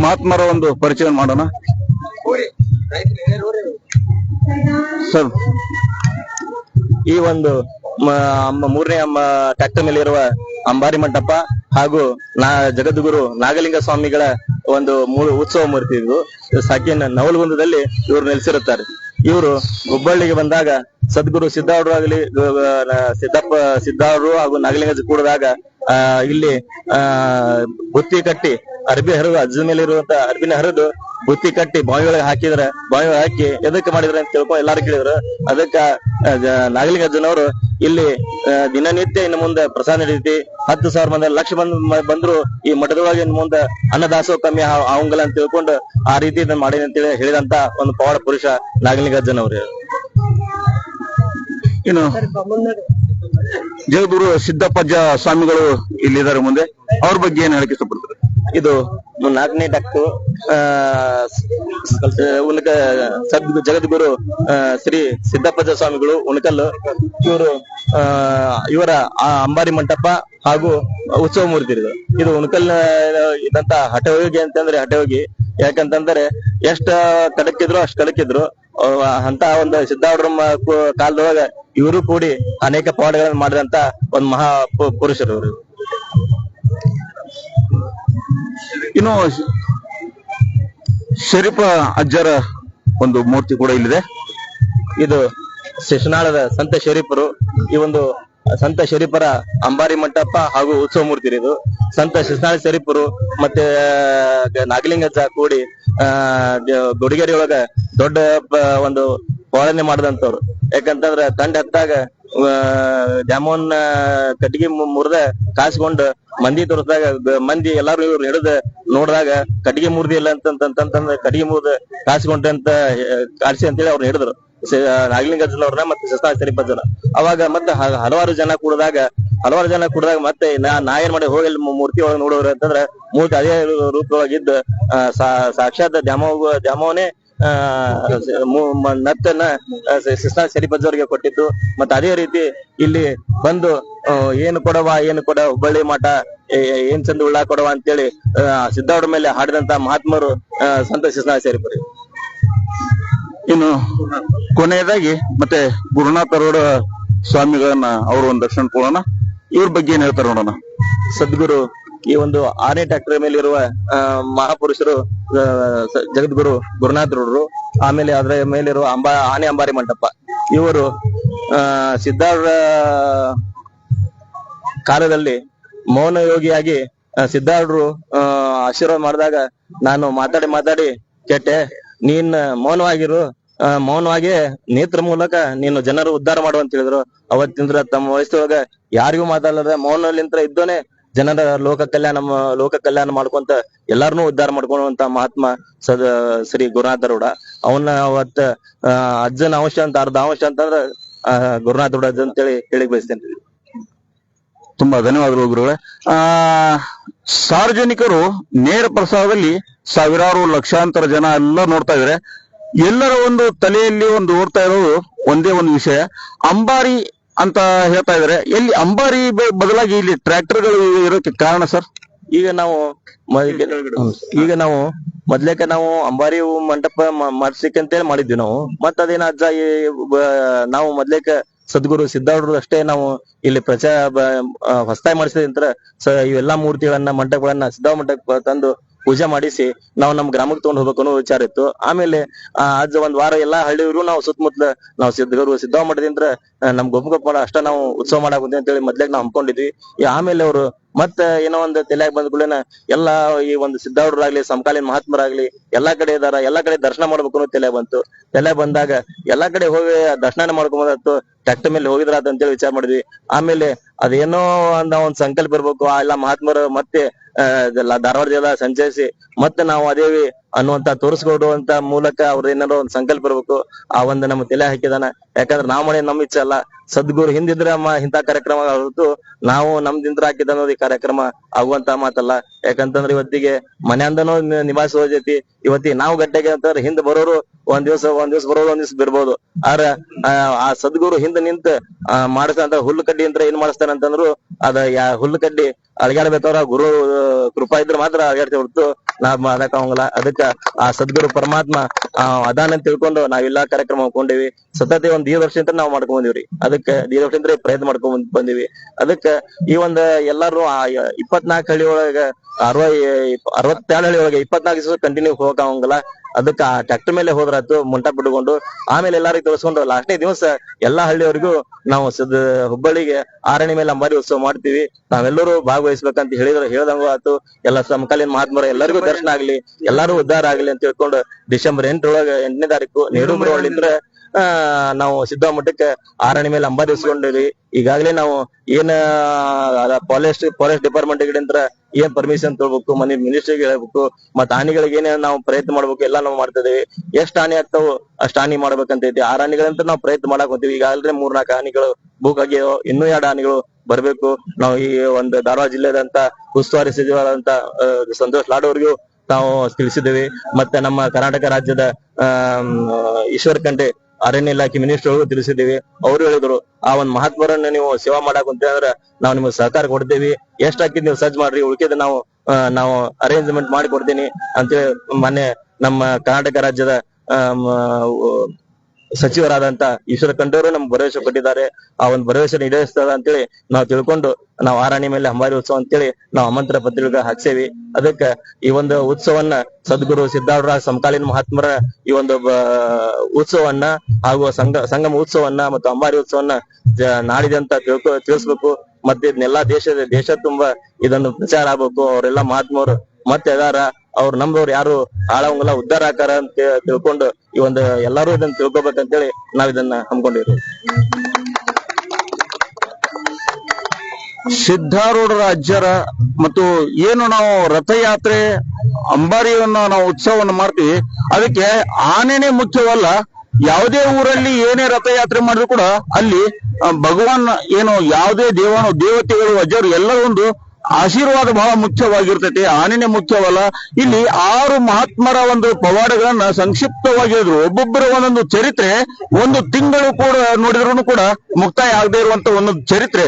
ಮಹಾತ್ಮರ ಒಂದು ಪರಿಚಯ ಮಾಡೋಣ. ಸರ್, ಈ ಒಂದು 3ನೇ ಟ್ರ್ಯಾಕ್ಟರ್ ಮೇಲೆ ಇರುವ ಅಂಬಾರಿ ಮಂಟಪ ಹಾಗೂ ಜಗದ್ಗುರು ನಾಗಲಿಂಗ ಸ್ವಾಮಿಗಳ ಒಂದು ಉತ್ಸವ ಮೂರ್ತಿ ಇದು. ಸಾಕಿನ ನವಲಗುಂದದಲ್ಲಿ ಇವರು ನೆಲೆಸಿರುತ್ತಾರೆ. ಇವರು ಹುಬ್ಬಳ್ಳಿಗೆ ಬಂದಾಗ ಸದ್ಗುರು ಸಿದ್ಧಾರೂಢರು ಆಗಲಿ, ಸಿದ್ಧಾರೂಢರು ಹಾಗೂ ನಾಗಲಿಂಗ ಕೂಡಿದಾಗ ಇಲ್ಲಿ ಬುತ್ತಿ ಕಟ್ಟಿ ಅರ್ಬಿ ಹರಿದು, ಅಜ್ಜದ ಮೇಲೆ ಇರುವಂತ ಅರ್ಬಿನ ಹರಿದು ಬುತ್ತಿ ಕಟ್ಟಿ ಬಾವಿಯೊಳಗೆ ಹಾಕಿದ್ರೆ, ಬಾವಿಯೊಳಗೆ ಹಾಕಿ ಎದಕ್ಕೆ ಮಾಡಿದ್ರೆ ಅಂತ ತಿಳ್ಕೊಂಡು ಎಲ್ಲಾರು ಕೇಳಿದ್ರು. ಅದಕ್ಕ ನಾಗಲಿಂಗ ಅಜ್ಜನವರು ಇಲ್ಲಿ ದಿನನಿತ್ಯ ಇನ್ನು ಮುಂದೆ ಪ್ರಸಾದ ನಡೀತಿ, 10,000 ಮಂದಿ, 1,00,000 ಮಂದಿ ಬಂದ್ರು ಈ ಮಠದೊಳಗೆ ಇನ್ನು ಮುಂದೆ ಅನ್ನದಾಸೋ ಕಮ್ಮಿ ಆವಂಗಲ್ಲ ಅಂತ ತಿಳ್ಕೊಂಡು ಆ ರೀತಿ ಇದನ್ನ ಮಾಡಿ ಅಂತೇಳಿ ಹೇಳಿದಂತ ಒಂದು ಪವಾಡ ಪುರುಷ ನಾಗಲಿಂಗ ಅಜ್ಜನವ್ರು. ಇನ್ನು ಜಗದ್ಗುರು ಸಿದ್ದಪ್ಪಜ್ಜ ಸ್ವಾಮಿಗಳು ಇಲ್ಲಿದ್ದಾರೆ ಮುಂದೆ, ಅವ್ರ ಬಗ್ಗೆ ಏನ್ ಹೇಳಕ್ಕೆ ಇಷ್ಟಪಡ್ತಾರೆ? ಇದು 4ನೇ ಟ್ರ್ಯಾಕ್ಟರ್ ಜಗದ್ಗುರು ಶ್ರೀ ಸಿದ್ದಪ್ಪಜ್ಜ ಸ್ವಾಮಿಗಳು ಉಣಕಲ್. ಇವರ ಅಂಬಾರಿ ಮಂಟಪ ಹಾಗೂ ಉತ್ಸವ ಮೂರ್ತಿ ಇದು ಉಣಕಲ್ ಇದಂತ ಹಠಯೋಗಿ ಅಂತಂದ್ರೆ ಹಠಯೋಗಿ. ಯಾಕಂತಂದ್ರೆ ಎಷ್ಟ ಕಡಕಿದ್ರು ಅಷ್ಟ್ ಕಡಕಿದ್ರು ಅಂತ ಒಂದು ಸಿದ್ಧಾರೂಢರ ಕಾಲದೊಳಗ ಇವರು ಕೂಡಿ ಅನೇಕ ಪವಾಡಗಳನ್ನು ಮಾಡಿದಂತ ಒಂದು ಮಹಾ ಪುರುಷರು ಇವರು. ಇನ್ನು ಶರೀಫ ಅಜ್ಜರ ಒಂದು ಮೂರ್ತಿ ಕೂಡ ಇಲ್ಲಿದೆ. ಇದು ಶಿಶುನಾಳದ ಸಂತ ಶರೀಫರು. ಈ ಒಂದು ಸಂತ ಶರೀಫರ ಅಂಬಾರಿ ಮಂಟಪ ಹಾಗೂ ಉತ್ಸವ ಮೂರ್ತಿ ಇದು. ಸಂತ ಶಿಶುನಾಳ ಶರೀಫರು ಮತ್ತೆ ನಾಗಲಿಂಗಜ್ಜ ಕೂಡಿ ಗುಡಿಗೆರೆ ಒಳಗ ದೊಡ್ಡ ಒಂದು ಪಾಲನೆ ಮಾಡಿದಂತವ್ರು. ಯಾಕಂತಂದ್ರ ತಂಡ ಹತ್ತಾಗ ದ್ಯಾಮೋನ್ ಕಟ್ಟಿಗೆ ಮುರಿದ ಕಾಸ್ಕೊಂಡ್ ಮಂದಿ ತೋರಿಸಿದಾಗ ಮಂದಿ ಎಲ್ಲಾರು ಇವ್ರು ಹಿಡಿದ ನೋಡಿದಾಗ ಕಟ್ಟಿಗೆ ಮುರಿದಿ ಇಲ್ಲ ಅಂತಂತಂದ್ರೆ ಕಟ್ಟಿಗೆ ಮುರಿದ ಕಾಸ್ಕೊಂಡ್ರಂತ ಕಾಡ್ಸಿ ಅಂತೇಳಿ ಅವ್ರನ್ನ ಹಿಡಿದ್ರು ನಾಗಲಿಂಗಜ್ಜನವ್ರನ್ನ ಮತ್ತೆ ಶಿಶುನಾಳ ಶರೀಫಜ್ಜನ. ಅವಾಗ ಮತ್ತೆ ಹಲವಾರು ಜನ ಕುಡಿದಾಗ ಮತ್ತೆ ನಾ ಏನ್ ಮಾಡಿ ಹೋಗಿ ಮೂರ್ತಿ ಒಳಗೆ ನೋಡೋರು ಅಂತಂದ್ರ ಮೂರ್ತಿ ಅದೇ ರೂಪವಾಗಿದ್ದ ಸಾಕ್ಷಾತ್ ದ್ಯಾಮವನೇ ನತ್ತನ್ನ ಶಿಶುನಾಳ ಶರೀಫಜ್ಜವ್ರಿಗೆ ಕೊಟ್ಟಿದ್ದು. ಮತ್ತೆ ಅದೇ ರೀತಿ ಇಲ್ಲಿ ಬಂದು ಏನು ಕೊಡವ ಹುಬ್ಬಳ್ಳಿ ಮಠ ಏನ್ ಚಂದ ಉಳ್ಳಾ ಕೊಡವ ಅಂತೇಳಿ ಸಿದ್ದಾರ್ಡ್ ಮೇಲೆ ಹಾಡಿದಂತ ಮಹಾತ್ಮರು ಸಂತ ಶಿಶುನಾಳ ಶರೀಫರು. ಇನ್ನು ಕೊನೆಯದಾಗಿ ಮತ್ತೆ ಗುರುನಾಥರೋಡ ಸ್ವಾಮಿಗಳನ್ನ ಅವರು ಒಂದು ದರ್ಶನ ಕೊಡೋಣ. ಇವ್ರ ಬಗ್ಗೆ ಏನ್ ಹೇಳ್ತಾರೆ ನೋಡೋಣ. ಸದ್ಗುರು ಈ ಒಂದು 6ನೇ ಟ್ರ್ಯಾಕ್ಟರ್ ಮೇಲೆ ಇರುವ ಮಹಾಪುರುಷರು ಜಗದ್ಗುರು ಗುರುನಾಥರವರು. ಆಮೇಲೆ ಅದರ ಮೇಲಿರುವ ಆನೆ ಅಂಬಾರಿ ಮಂಟಪ. ಇವರು ಸಿದ್ಧಾರ್ಥ ಕಾಲದಲ್ಲಿ ಮೌನ ಯೋಗಿಯಾಗಿ ಸಿದ್ಧಾರ್ಥರು ಆಶೀರ್ವಾದ ಮಾಡಿದಾಗ ನಾನು ಮಾತಾಡಿ ಕೆಟ್ಟೆ, ನೀನ್ ಮೌನವಾಗಿ ನೇತ್ರ ಮೂಲಕ ನೀನು ಜನರು ಉದ್ಧಾರ ಮಾಡುವಂತ ಹೇಳಿದ್ರು. ಅವತ್ತಿಂದ್ರ ತಮ್ಮ ವಯಸ್ಸೊಳಗ ಯಾರಿಗೂ ಮಾತಾಡದ ಮೌನಲಿಂತ್ರ ಇದ್ದೋನೆ ಜನರ ಲೋಕ ಕಲ್ಯಾಣ ಮಾಡ್ಕೊಂತ ಎಲ್ಲಾರನ್ನೂ ಉದ್ಧಾರ ಮಾಡ್ಕೊಳ್ಳುವಂತ ಮಹಾತ್ಮ ಶ್ರೀ ಗುರುನಾಥರೂಢ. ಅವನ್ನ ಅವತ್ತ ಅಜ್ಜನ ಅಂಶ ಅಂತ ಅರ್ಧ ಅಂಶ ಅಂತಂದ್ರ ಗುರುನಾಥರೂಢ ಅಜ್ಜ ಅಂತೇಳಿ ಹೇಳಿಕ್ ಬಯಸ್ತೇನೆ. ತುಂಬಾ ಧನ್ಯವಾದಗಳು ಗುರುಗಳೇ. ಸಾರ್ವಜನಿಕರು ನೇರ ಪ್ರಸಾರದಲ್ಲಿ ಸಾವಿರಾರು ಲಕ್ಷಾಂತರ ಜನ ಎಲ್ಲ ನೋಡ್ತಾ ಇದಾರೆ. ಎಲ್ಲರ ಒಂದು ತಲೆಯಲ್ಲಿ ಒಂದು ಓಡ್ತಾ ಇರೋದು ಒಂದೇ ಒಂದು ವಿಷಯ, ಅಂಬಾರಿ ಅಂತ ಹೇಳ್ತಾ ಇದಾರೆ. ಎಲ್ಲಿ ಅಂಬಾರಿ ಬದಲಾಗಿ ಇಲ್ಲಿ ಟ್ರ್ಯಾಕ್ಟರ್ಗಳು ಇರೋಕೆ ಕಾರಣ ಸರ್? ಈಗ ನಾವು ಮೊದ್ಲೇಕ ನಾವು ಅಂಬಾರಿ ಮಂಟಪ ಮಾಡ್ಸ್ಲಿಕ್ಕೆ ಅಂತೇಳಿ ಮಾಡಿದ್ವಿ ನಾವು. ಮತ್ತ ಅದೇನ ಅಜ್ಜ ನಾವು ಮೊದ್ಲೇಕ ಸದ್ಗುರು ಸಿದ್ಧಾರ್ಢರು ಅಷ್ಟೇ ನಾವು ಇಲ್ಲಿ ಹೊಸತಾಗಿ ಮಾಡಿಸಿದ ಇವೆಲ್ಲಾ ಮೂರ್ತಿಗಳನ್ನ ಮಂಟಪಗಳನ್ನ ಸಿದ್ಧಾರ್ಥ ಮಂಟಪ ತಂದು ಪೂಜೆ ಮಾಡಿಸಿ ನಾವು ನಮ್ ಗ್ರಾಮಕ್ಕೆ ತಗೊಂಡ್ ಹೋಗ್ಬೇಕು ಅನ್ನೋ ವಿಚಾರ ಇತ್ತು. ಆಮೇಲೆ ಅಜ್ಜ ಒಂದ್ ವಾರ ಎಲ್ಲಾ ಹಳ್ಳಿಯವರು ನಾವು ಸುತ್ತಮುತ್ತಲ ನಾವು ಸಿದ್ಧಾರ್ಥ ಮಠದಿಂದ ನಮ್ ಗೊಬ್ಬ ಅಷ್ಟ ನಾವು ಉತ್ಸವ ಮಾಡಕ್ ಬಂದ್ವಿ ಅಂತೇಳಿ ಮೊದ್ಲಾಗ ನಾವು ಹಮ್ಮಿಕೊಂಡಿದ್ವಿ. ಆಮೇಲೆ ಅವರು ಮತ್ತ ಏನೋ ಒಂದು ತಲೆಯಾಗ ಬಂದ್ಗಳೇನ ಎಲ್ಲಾ ಈ ಒಂದು ಸಿದ್ಧಾರ್ಢರಾಗ್ಲಿ ಸಮಕಾಲೀನ ಮಹಾತ್ಮರಾಗ್ಲಿ ಎಲ್ಲಾ ಕಡೆ ಇದಾರ, ಎಲ್ಲಾ ಕಡೆ ದರ್ಶನ ಮಾಡ್ಬೇಕು ಅನ್ನೋ ತಲೆ ಬಂತು. ತಲೆ ಬಂದಾಗ ಎಲ್ಲಾ ಕಡೆ ಹೋಗಿ ದರ್ಶನ ಮಾಡ್ಕೊಂಬತ್ತು ಟ್ರ್ಯಾಕ್ಟರ್ ಮೇಲೆ ಹೋಗಿದ್ರಾತ ಅಂತೇಳಿ ವಿಚಾರ ಮಾಡಿದ್ವಿ. ಆಮೇಲೆ ಅದೇನೋ ಒಂದ್ ಸಂಕಲ್ಪ ಇರ್ಬೇಕು, ಎಲ್ಲಾ ಮಹಾತ್ಮರು ಮತ್ತೆ ಧಾರವಾಡ ಜಿಲ್ಲಾ ಸಂಚರಿಸಿ ಮತ್ತೆ ನಾವು ಅದೇವಿ ಅನ್ನುವಂತ ತೋರಿಸ್ಕೊಡುವಂತ ಮೂಲಕ ಅವ್ರ ಏನಾರೋ ಒಂದ್ ಸಂಕಲ್ಪ ಇರ್ಬೇಕು. ಆ ಒಂದು ನಮ್ಮ ತಲೆ ಹಾಕಿದಾನ. ಯಾಕಂದ್ರೆ ನಾವ್ ಮಾಡಿ ನಮ್ ಇಚ್ಛೆ ಅಲ್ಲ, ಸದ್ಗುರು ಹಿಂದಿದ್ರ ಇಂಥ ಕಾರ್ಯಕ್ರಮ ಹೊರತು ನಾವು ನಮ್ದಿಂದ್ರ ಹಾಕಿದ ಅನ್ನೋದು ಈ ಕಾರ್ಯಕ್ರಮ ಆಗುವಂತ ಮಾತಲ್ಲ. ಯಾಕಂತಂದ್ರೆ ಇವತ್ತಿಗೆ ಮನೆಯಿಂದನೂ ನಿಭಾಯಿಸುವ ಜೊತೆ ಇವತ್ತಿಗೆ ನಾವು ಗಟ್ಟೆಗೆ ಅಂತಂದ್ರೆ ಹಿಂದ್ ಬರೋರು ಒಂದ್ ದಿವಸ ಬರೋರು ಒಂದ್ ದಿವ್ಸ ಬಿರ್ಬೋದು. ಆದ್ರ ಆ ಸದ್ಗುರು ಹಿಂದ್ ನಿಂತ ಮಾಡಿಸಂತ ಹುಲ್ಲು ಕಡ್ಡಿ ಅಂತ ಏನ್ ಮಾಡಿಸ್ತಾರ ಅಂತಂದ್ರು ಅದ ಹುಲ್ಲು ಕಡ್ಡಿ ಅಳಗಾಡ್ಬೇಕವ್ರ ಗುರು ಕೃಪಾ ಇದ್ರ ಮಾತ್ರ ಅಳಗಾಡ್ತೇವೆ ಹೊರತು ನಾವ್ ಮಾಡಕ್ ಆಗಂಗಿಲ್ಲ. ಅದಕ್ಕ ಆ ಸದ್ಗುರು ಪರಮಾತ್ಮ ಅದಾನ ಅಂತ ತಿಳ್ಕೊಂಡು ನಾವೆಲ್ಲಾ ಕಾರ್ಯಕ್ರಮ ಹಾಕೊಂಡಿವಿ. ಸತತ ಒಂದ್ 10 ವರ್ಷದಿಂದ ನಾವು ಮಾಡ್ಕೊಂಡ್ ಬಂದಿವ್ರಿ. ಅದಕ್ಕೆ 10 ವರ್ಷದಿಂದ ಪ್ರಯತ್ನ ಮಾಡ್ಕೊಂಡ್ ಬಂದಿವಿ. ಅದಕ್ಕ ಈ ಒಂದ್ ಎಲ್ಲಾರು 24 ಹಳ್ಳಿ ಒಳಗ 62 ಹಳ್ಳಿ ಒಳಗೆ 24 ದಿವಸ ಕಂಟಿನ್ಯೂ ಹೋಗಕ್ ಆಗಂಗಿಲ್ಲ. ಅದಕ್ಕ ಆ ಟ್ರ್ಯಾಕ್ಟರ್ ಮೇಲೆ ಹೋದ್ರಾತು ಮಂಟಪ ಬಿಟ್ಕೊಂಡು ಆಮೇಲೆ ಎಲ್ಲಾರಿಗೂ ತೋರಿಸ್ಕೊಂಡು ಲಾಸ್ಟ್ನೇ ದಿವಸ ಎಲ್ಲಾ ಹಳ್ಳಿಯವರಿಗೂ ನಾವು ಹುಬ್ಬಳ್ಳಿಗೆ 6ನೇ ಮೇಲೆ ಅಂಬಾರಿ ಉತ್ಸವ ಮಾಡ್ತೀವಿ. ನಾವೆಲ್ಲರೂ ಭಾಗವಹಿಸ್ಬೇಕಂತ ಹೇಳ್ದಂಗ ಆತು. ಎಲ್ಲ ಸಮಕಾಲೀನ ಮಹಾತ್ಮರ ಎಲ್ಲರಿಗೂ ದರ್ಶನ ಆಗ್ಲಿ, ಎಲ್ಲಾರು ಉದ್ಧಾರ ಆಗ್ಲಿ ಅಂತ ತಿಳ್ಕೊಂಡು ಡಿಸೆಂಬರ್ 8ನೇ ತಾರೀಕು ನೆಹರು ಒಳ್ಳಿಂದ್ರ ನಾವು ಸಿದ್ಧಾರ್ಥ ಮಠಕ್ಕೆ 6ನೇ ಮೇಲೆ ಅಂಬಾರಿ ಉಸ್ಕೊಂಡಿವಿ. ಈಗಾಗಲೇ ನಾವು ಏನ್ ಫಾರೆಸ್ಟ್ ಡಿಪಾರ್ಟ್ಮೆಂಟ್ ಕಡೆಯಿಂದ ಏನ್ ಪರ್ಮಿಷನ್ ತಗೋಬೇಕು, ಮಿನಿಸ್ಟ್ರಿಗೆ ಹೇಳ್ಬೇಕು, ಮತ್ತ ಆನೆಗಳಿಗೆ ಏನೇನ್ ನಾವು ಪ್ರಯತ್ನ ಮಾಡ್ಬೇಕು ಎಲ್ಲಾ ನಾವು ಮಾಡ್ತಾ ಇದೀವಿ. ಎಷ್ಟ್ ಆನೆ ಆಗ್ತಾವ ಅಷ್ಟ್ ಆನೆ ಮಾಡ್ಬೇಕಂತ ಐತಿ. 6 ಆನೆಗಳಂತ ನಾವು ಪ್ರಯತ್ನ ಮಾಡಕ್ ಹೋಗ್ತೀವಿ. ಈಗಾಗಲೇ 3-4 ಆನೆಗಳು ಬುಕ್ ಆಗ್ಯಾವ, ಇನ್ನೂ 2 ಆನೆಗಳು ಬರ್ಬೇಕು. ನಾವು ಈ ಒಂದು ಧಾರವಾಡ ಜಿಲ್ಲೆದಂತ ಉಸ್ತುವಾರಿ ಸಚಿವರಾದಂತ ಸಂತೋಷ್ ಲಾಡ್ ಅವ್ರಿಗೂ ನಾವು ತಿಳಿಸಿದ್ದೇವೆ. ಮತ್ತೆ ನಮ್ಮ ಕರ್ನಾಟಕ ರಾಜ್ಯದ ಈಶ್ವರ್ ಖಂಡ್ರೆ ಅರಣ್ಯ ಇಲಾಖೆ ಮಿನಿಸ್ಟರ್ ತಿಳಿಸಿದ್ದೀವಿ. ಅವರು ಹೇಳಿದ್ರು ಆ ಒಂದ್ ಮಹಾತ್ಮರನ್ನ ನೀವು ಸೇವಾ ಮಾಡಕ್ ಅಂತ ಅಂದ್ರೆ ನಾವು ನಿಮ್ಗೆ ಸಹಕಾರ ಕೊಡ್ತೇವಿ, ಎಷ್ಟ್ ಹಾಕಿದ್ ನೀವು ಸಜ್ಜ್ ಮಾಡ್ರಿ, ಉಳಿಕೆದ ನಾವು ಅರೇಂಜ್ಮೆಂಟ್ ಮಾಡಿ ಕೊಡ್ತೀನಿ ಅಂತೇಳಿ ಮೊನ್ನೆ ನಮ್ಮ ಕರ್ನಾಟಕ ರಾಜ್ಯದ ಸಚಿವರಾದಂತ ಈಶ್ವರ ಖಂಡ್ರೆ ನಮ್ಗೆ ಭರವಸೆ ಕೊಟ್ಟಿದ್ದಾರೆ. ಆ ಒಂದು ಭರವಸೆ ಈಡೇರಿಸ್ತದ ಅಂತೇಳಿ ನಾವು ತಿಳ್ಕೊಂಡು ನಾವು ಆರಾಣಿ ಮೇಲೆ ಅಂಬಾರಿ ಉತ್ಸವ ಅಂತೇಳಿ ನಾವು ಆಮಂತ್ರಣ ಪತ್ರಿಕೆ ಹಾಕ್ಸೇವಿ. ಅದಕ್ಕೆ ಈ ಒಂದು ಉತ್ಸವನ್ನ ಸದ್ಗುರು ಸಿದ್ಧಾರೂಢ ಸಮಕಾಲೀನ ಮಹಾತ್ಮರ ಈ ಒಂದು ಉತ್ಸವನ್ನ ಹಾಗೂ ಸಂಗಮ ಉತ್ಸವನ್ನ ಮತ್ತು ಅಂಬಾರಿ ಉತ್ಸವನ್ನ ನಾಡಿದೆ ಅಂತ ತಿಳಿಸ್ಬೇಕು. ಮತ್ತೆ ಇದನ್ನೆಲ್ಲಾ ದೇಶ ತುಂಬಾ ಇದನ್ನು ಪ್ರಚಾರ ಆಗ್ಬೇಕು. ಅವರೆಲ್ಲಾ ಮಹಾತ್ಮರು ಮತ್ತೆ ಅದಾರ, ಅವ್ರು ನಮ್ದವ್ರು ಯಾರು ಹಾಳವಂಗಲ್ಲ, ಉದ್ಧಾರ ಆಕಾರ ಅಂತ ತಿಳ್ಕೊಂಡು ಈ ಒಂದು ಎಲ್ಲಾರು ಇದನ್ನ ತಿಳ್ಕೊಬೇಕಂತೇಳಿ ನಾವ್ ಇದನ್ನ ಹಮ್ಮಿಕೊಂಡಿವ್ರಿ. ಸಿದ್ಧಾರೂಢರ ಅಜ್ಜರ ಮತ್ತು ಏನು ನಾವು ರಥಯಾತ್ರೆ ಅಂಬಾರಿಯನ್ನ ನಾವು ಉತ್ಸವವನ್ನು ಮಾಡ್ತೀವಿ, ಅದಕ್ಕೆ ಆನೆನೇ ಮುಖ್ಯವಲ್ಲ. ಯಾವುದೇ ಊರಲ್ಲಿ ಏನೇ ರಥಯಾತ್ರೆ ಮಾಡಿದ್ರು ಕೂಡ ಅಲ್ಲಿ ಭಗವಾನ್ ಏನು ಯಾವುದೇ ದೇವತೆಗಳು ಅಜ್ಜರು ಎಲ್ಲರೂ ಒಂದು ಆಶೀರ್ವಾದ ಬಹಳ ಮುಖ್ಯವಾಗಿರ್ತೈತಿ, ಆನೆನೇ ಮುಖ್ಯವಲ್ಲ. ಇಲ್ಲಿ 6 ಮಹಾತ್ಮರ ಒಂದು ಪವಾಡಗಳನ್ನ ಸಂಕ್ಷಿಪ್ತವಾಗಿ ಹೇಳಿದ್ರು. ಒಬ್ಬೊಬ್ಬರ ಒಂದೊಂದು ಚರಿತ್ರೆ ಒಂದು ತಿಂಗಳು ಕೂಡ ನೋಡಿದ್ರು ಕೂಡ ಮುಕ್ತಾಯ ಆಗದೆ ಇರುವಂತ ಒಂದೊಂದು ಚರಿತ್ರೆ,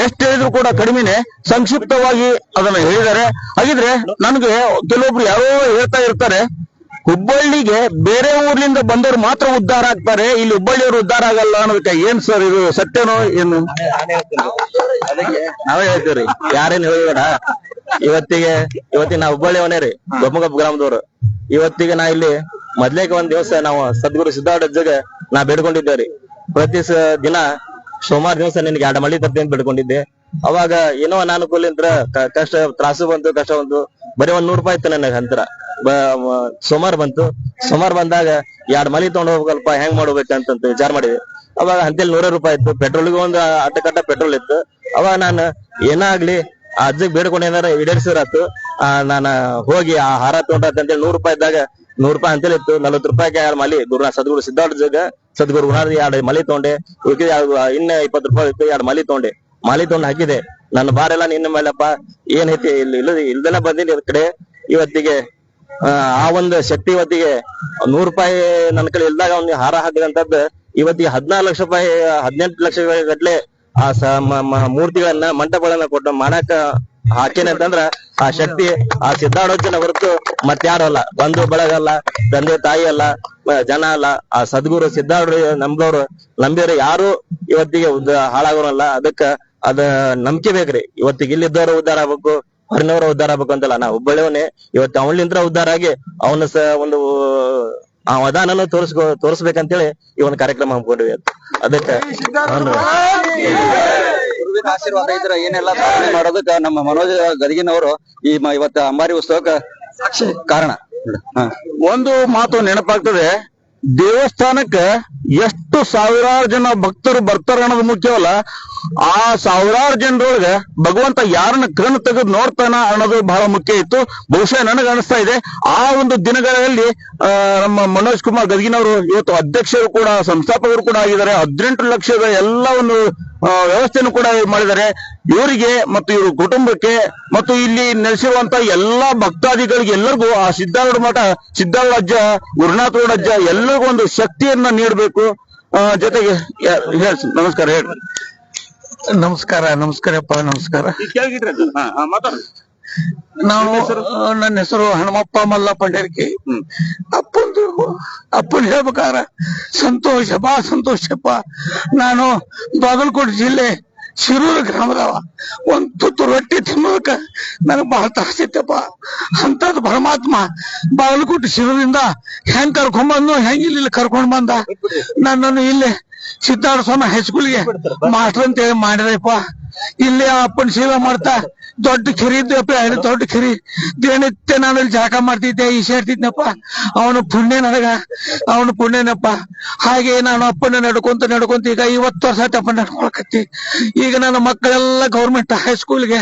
ಎಷ್ಟು ಹೇಳಿದ್ರು ಕೂಡ ಕಡಿಮೆನೆ, ಸಂಕ್ಷಿಪ್ತವಾಗಿ ಅದನ್ನ ಹೇಳಿದ್ದಾರೆ. ಹಾಗಿದ್ರೆ ನನಗೆ ಕೆಲವೊಬ್ರು ಯಾರೋ ಹೇಳ್ತಾ ಇರ್ತಾರೆ, ಹುಬ್ಬಳ್ಳಿಗೆ ಬೇರೆ ಊರ್ಲಿಂದ ಬಂದವರು ಮಾತ್ರ ಉದ್ಧಾರ ಆಗ್ತಾರೆ, ಇಲ್ಲಿ ಹುಬ್ಬಳ್ಳಿಯವರು ಉದ್ಧಾರ ಆಗಲ್ಲ ಅನ್ನೋದಕ್ಕೆ ಏನ್ ಸರ್ ಇದು ಸತ್ಯನೋ ಏನು? ನಾವೇ ಹೇಳ್ತೀವ್ರಿ, ಯಾರೇನ್ ಹೇಳಿಬೇಡ. ಇವತ್ತಿಗೆ ನಾ ಹುಬ್ಬಳ್ಳಿಯವನೇ ರೀ, ಗೊಮ್ಮಗಪ್ಪ ಗ್ರಾಮದವ್ರು. ಇವತ್ತಿಗೆ ನಾ ಇಲ್ಲಿ ಮೊದ್ಲೇಕ ಒಂದ್ ದಿವಸ ನಾವು ಸದ್ಗುರು ಸಿದ್ಧಾರೂಢ ಅಜ್ಜಗೆ ನಾ ಬೇಡ್ಕೊಂಡಿದ್ದೇವ್ರಿ. ಪ್ರತಿ ದಿನ ಸೋಮವಾರ ದಿವಸ ನಿನ್ಗೆ 2 ಮಳಿ ತರ್ತೀನಿ ಅಂತ ಬೇಡ್ಕೊಂಡಿದ್ದೆ. ಅವಾಗ ಏನೋ ಅನಾನುಕೂಲಿಂತ್ರ ಕಷ್ಟ ತ್ರಾಸು ಬಂತು, ಕಷ್ಟ ಬಂತು. ಬರೀ 100 ರೂಪಾಯಿ ಇತ್ತು ನನಗೆ ಅಂತರ. ಸೋಮವಾರ ಬಂದಾಗ 2 ಮಲಿ ತಗೊಂಡ್ ಹೋಗ್ಬೇಕಲ್ಪ, ಹೆಂಗ್ ಮಾಡ್ಬೇಕಂತ ವಿಚಾರ ಮಾಡಿದೆ. ಅವಾಗ ಅಂತೇಳಿ 100 ರೂಪಾಯಿ ಇತ್ತು. ಪೆಟ್ರೋಲ್ಗೆ ಒಂದು ಅಡ್ಡ ಪೆಟ್ರೋಲ್ ಇತ್ತು. ಅವಾಗ ನಾನು ಏನಾಗ್ಲಿ ಆ ಅಜ್ಜಗ್ ಬೇಡ್ಕೊಂಡೇನಾರ ಈಡೇರಿಸಿರಾತು, ನಾನು ಹೋಗಿ ಆ ಹಾರ ತಗೊಂಡಂತೇಳಿ 100 ರೂಪಾಯಿ ಇದ್ದಾಗ 100 ರೂಪಾಯಿ ಅಂತೇಳಿ ಇತ್ತು. 40 ರೂಪಾಯಿಗೆ 2 ಮಲಿ ಸದ್ಗುರು ಸಿದ್ಧಾರೂಢ ಜಗ ಸದ್ಗುರು ಗುರುನಾಥ 2 ಮಲಿ ತಗೊಂಡೆ. ಇನ್ನ 20 ರೂಪಾಯಿ ಇತ್ತು, 2 ಮಲಿ ತಗೊಂಡು ಹಾಕಿದೆ. ನನ್ನ ಬಾರೆಲ್ಲ ನಿನ್ನ ಮೇಲಪ್ಪ ಏನೈತಿ, ಇಲ್ದನ ಬಂದಿನಿ ಇದ್ ಕಡೆ. ಇವತ್ತಿಗೆ ಆ ಒಂದು ಶಕ್ತಿ ಇವತ್ತಿಗೆ 100 ರೂಪಾಯಿ ನನ್ನ ಕಡೆ ಇಲ್ದಾಗ ಅವ್ನಿಗೆ ಹಾರ ಹಾಕಿದಂತದ್ದು ಇವತ್ತಿಗೆ 14 ಲಕ್ಷ ರೂಪಾಯಿ 18 ಲಕ್ಷ ಗಟ್ಲೆ ಆ ಮೂರ್ತಿಗಳನ್ನ ಮಂಟಪಗಳನ್ನ ಕೊಟ್ಟು ಮಾಡಾಕ ಹಾಕೇನೆ ಅಂತಂದ್ರ ಆ ಶಕ್ತಿ ಆ ಸಿದ್ಧಾರೂಢನ ಹೊರತು ಮತ್ತಾರು ಅಲ್ಲ, ಬಂಧು ಬಳಗಲ್ಲ, ತಂದೆ ತಾಯಿ ಅಲ್ಲ, ಜನ ಅಲ್ಲ. ಆ ಸದ್ಗುರು ಸಿದ್ಧಾರೂಢ ನಂಬಿದ್ರೆ ಯಾರು ಇವತ್ತಿಗೆ ಹಾಳಾಗೋರಲ್ಲ. ಅದಕ್ಕ ಅದ ನಂಬಿಕೆ ಬೇಕ್ರಿ. ಇವತ್ತಿಗೆ ಇಲ್ಲಿದ್ದವ್ರ ಉದ್ಧಾರ ಆಗ್ಬೇಕು, ಹೊರನವರ ಉದ್ಧಾರ ಆಗ್ಬೇಕು ಅಂತಲ್ಲ. ನಾ ಹುಬ್ಬಳ್ಳಿಯವನೇ, ಇವತ್ತು ಅವನಿಂದ ಉದ್ಧಾರ ಆಗಿ ಅವನ ಒಂದು ಆ ವದಾನನು ತೋರಿಸ್ಬೇಕಂತೇಳಿ ಈ ಒಂದು ಕಾರ್ಯಕ್ರಮ ಹಮ್ಮಿಕೊಂಡಿವಿ. ಅದಕ್ಕೆ ಗುರುವಿನ ಆಶೀರ್ವಾದ ಇದ್ರ ಏನೆಲ್ಲ ಸಾಧನೆ ಮಾಡೋದಕ್ಕ ನಮ್ಮ ಮನೋಜ್ ಗದಗಿನವರು ಈ ಇವತ್ತ ಅಂಬಾರಿ ಉತ್ಸವಕ್ಕ ಕಾರಣ. ಒಂದು ಮಾತು ನೆನಪಾಗ್ತದೆ, ದೇವಸ್ಥಾನಕ್ಕ ಎಷ್ಟು ಸಾವಿರಾರು ಜನ ಭಕ್ತರು ಬರ್ತಾರ ಅನ್ನೋದು ಮುಖ್ಯವಲ್ಲ, ಆ ಸಾವಿರಾರು ಜನರೊಳಗ ಭಗವಂತ ಯಾರನ್ನ ಕಣ್ಣು ತೆಗೆದು ನೋಡ್ತಾನ ಅನ್ನೋದು ಬಹಳ ಮುಖ್ಯ ಇತ್ತು. ಬಹುಶಃ ನನಗೆ ಅನಿಸ್ತಾ ಇದೆ ಆ ಒಂದು ದಿನಗಳಲ್ಲಿ ನಮ್ಮ ಮನೋಜ್ ಕುಮಾರ್ ಗದಗಿನವರು ಇವತ್ತು ಅಧ್ಯಕ್ಷರು ಕೂಡ ಸಂಸ್ಥಾಪಕರು ಕೂಡ ಆಗಿದ್ದಾರೆ. 18 ಲಕ್ಷದ ಎಲ್ಲ ಒಂದು ವ್ಯವಸ್ಥೆಯನ್ನು ಕೂಡ ಮಾಡಿದ್ದಾರೆ. ಇವರಿಗೆ ಮತ್ತು ಇವ್ರ ಕುಟುಂಬಕ್ಕೆ ಮತ್ತು ಇಲ್ಲಿ ನೆಲೆಸಿರುವಂತ ಎಲ್ಲಾ ಭಕ್ತಾದಿಗಳಿಗೆ ಎಲ್ಲರಿಗೂ ಆ ಸಿದ್ಧಾರೂಢ ಮಠ, ಸಿದ್ಧಾರೂಢ ಅಜ್ಜ, ಗುರುನಾಥ ಅಜ್ಜ ಎಲ್ಲರಿಗೂ ಒಂದು ಶಕ್ತಿಯನ್ನ ನೀಡಬೇಕು. ಜೊತೆಗೆ ನಮಸ್ಕಾರ ಹೇಳಿ. ನಮಸ್ಕಾರಪ್ಪ. ನಮಸ್ಕಾರ. ನಾವು ನನ್ನ ಹೆಸರು ಹನುಮಪ್ಪ ಮಲ್ಲಪ್ಪ ಪಂಡೇರ್ಕಿ. ಅಪ್ಪನ್ ಹೇಳ್ಬೇಕಾರ ಬಹಳ ಸಂತೋಷಪ್ಪ. ನಾನು ಬಾಗಲಕೋಟೆ ಜಿಲ್ಲೆ ಶಿರೂರು ಗ್ರಾಮದವ. ಒಂದ್ ತುತ್ತು ರೊಟ್ಟಿ ತಿನ್ನೋದಕ್ಕ ನನಗ್ ಬಹಳ ತ್ರಾಸಿತ್ತಪ್ಪ. ಅಂತದ್ ಪರಮಾತ್ಮ ಬಾಗಲಕೋಟೆ ಶಿರೂರಿಂದ ಹೆಂಗ್ ಕರ್ಕೊಂಡ್ ಇಲ್ಲಿ ಕರ್ಕೊಂಡ್ ಬಂದ. ನನ್ನನ್ನು ಇಲ್ಲಿ ಸಿದ್ಧಾರೂಢ ಸ್ವಾಮಿ ಹೈಸ್ಕೂಲ್ಗೆ ಮಾಸ್ಟರ್ ಅಂತ ಹೇಳಿ ಮಾಡಿದ್ರಪ್ಪ. ಇಲ್ಲಿ ಅಪ್ಪನ ಸೇವೆ ಮಾಡ್ತಾ ದೊಡ್ಡ ಕೆರಿ ಇದ್ದಪ್ಪ, ದೊಡ್ಡ ಕೆರಿ ದಿನನಿತ್ಯ ನಾನು ಇಲ್ಲಿ ಜಾಕ ಮಾಡ್ತಿದ್ದೆ, ಈಸಾಡ್ತಿದ್ನಪ್ಪ. ಅವನು ಪುಣ್ಯನಪ್ಪ. ಹಾಗೆ ನಾನು ಅಪ್ಪನ ನಡ್ಕೊಂತ ಈಗ 50 ವರ್ಷ ಆಯ್ತು ಅಪ್ಪ ನಡ್ಕೊಳಕತ್ತಿ. ಈಗ ನನ್ನ ಮಕ್ಕಳೆಲ್ಲ ಗೌರ್ಮೆಂಟ್ ಹೈಸ್ಕೂಲ್ಗೆ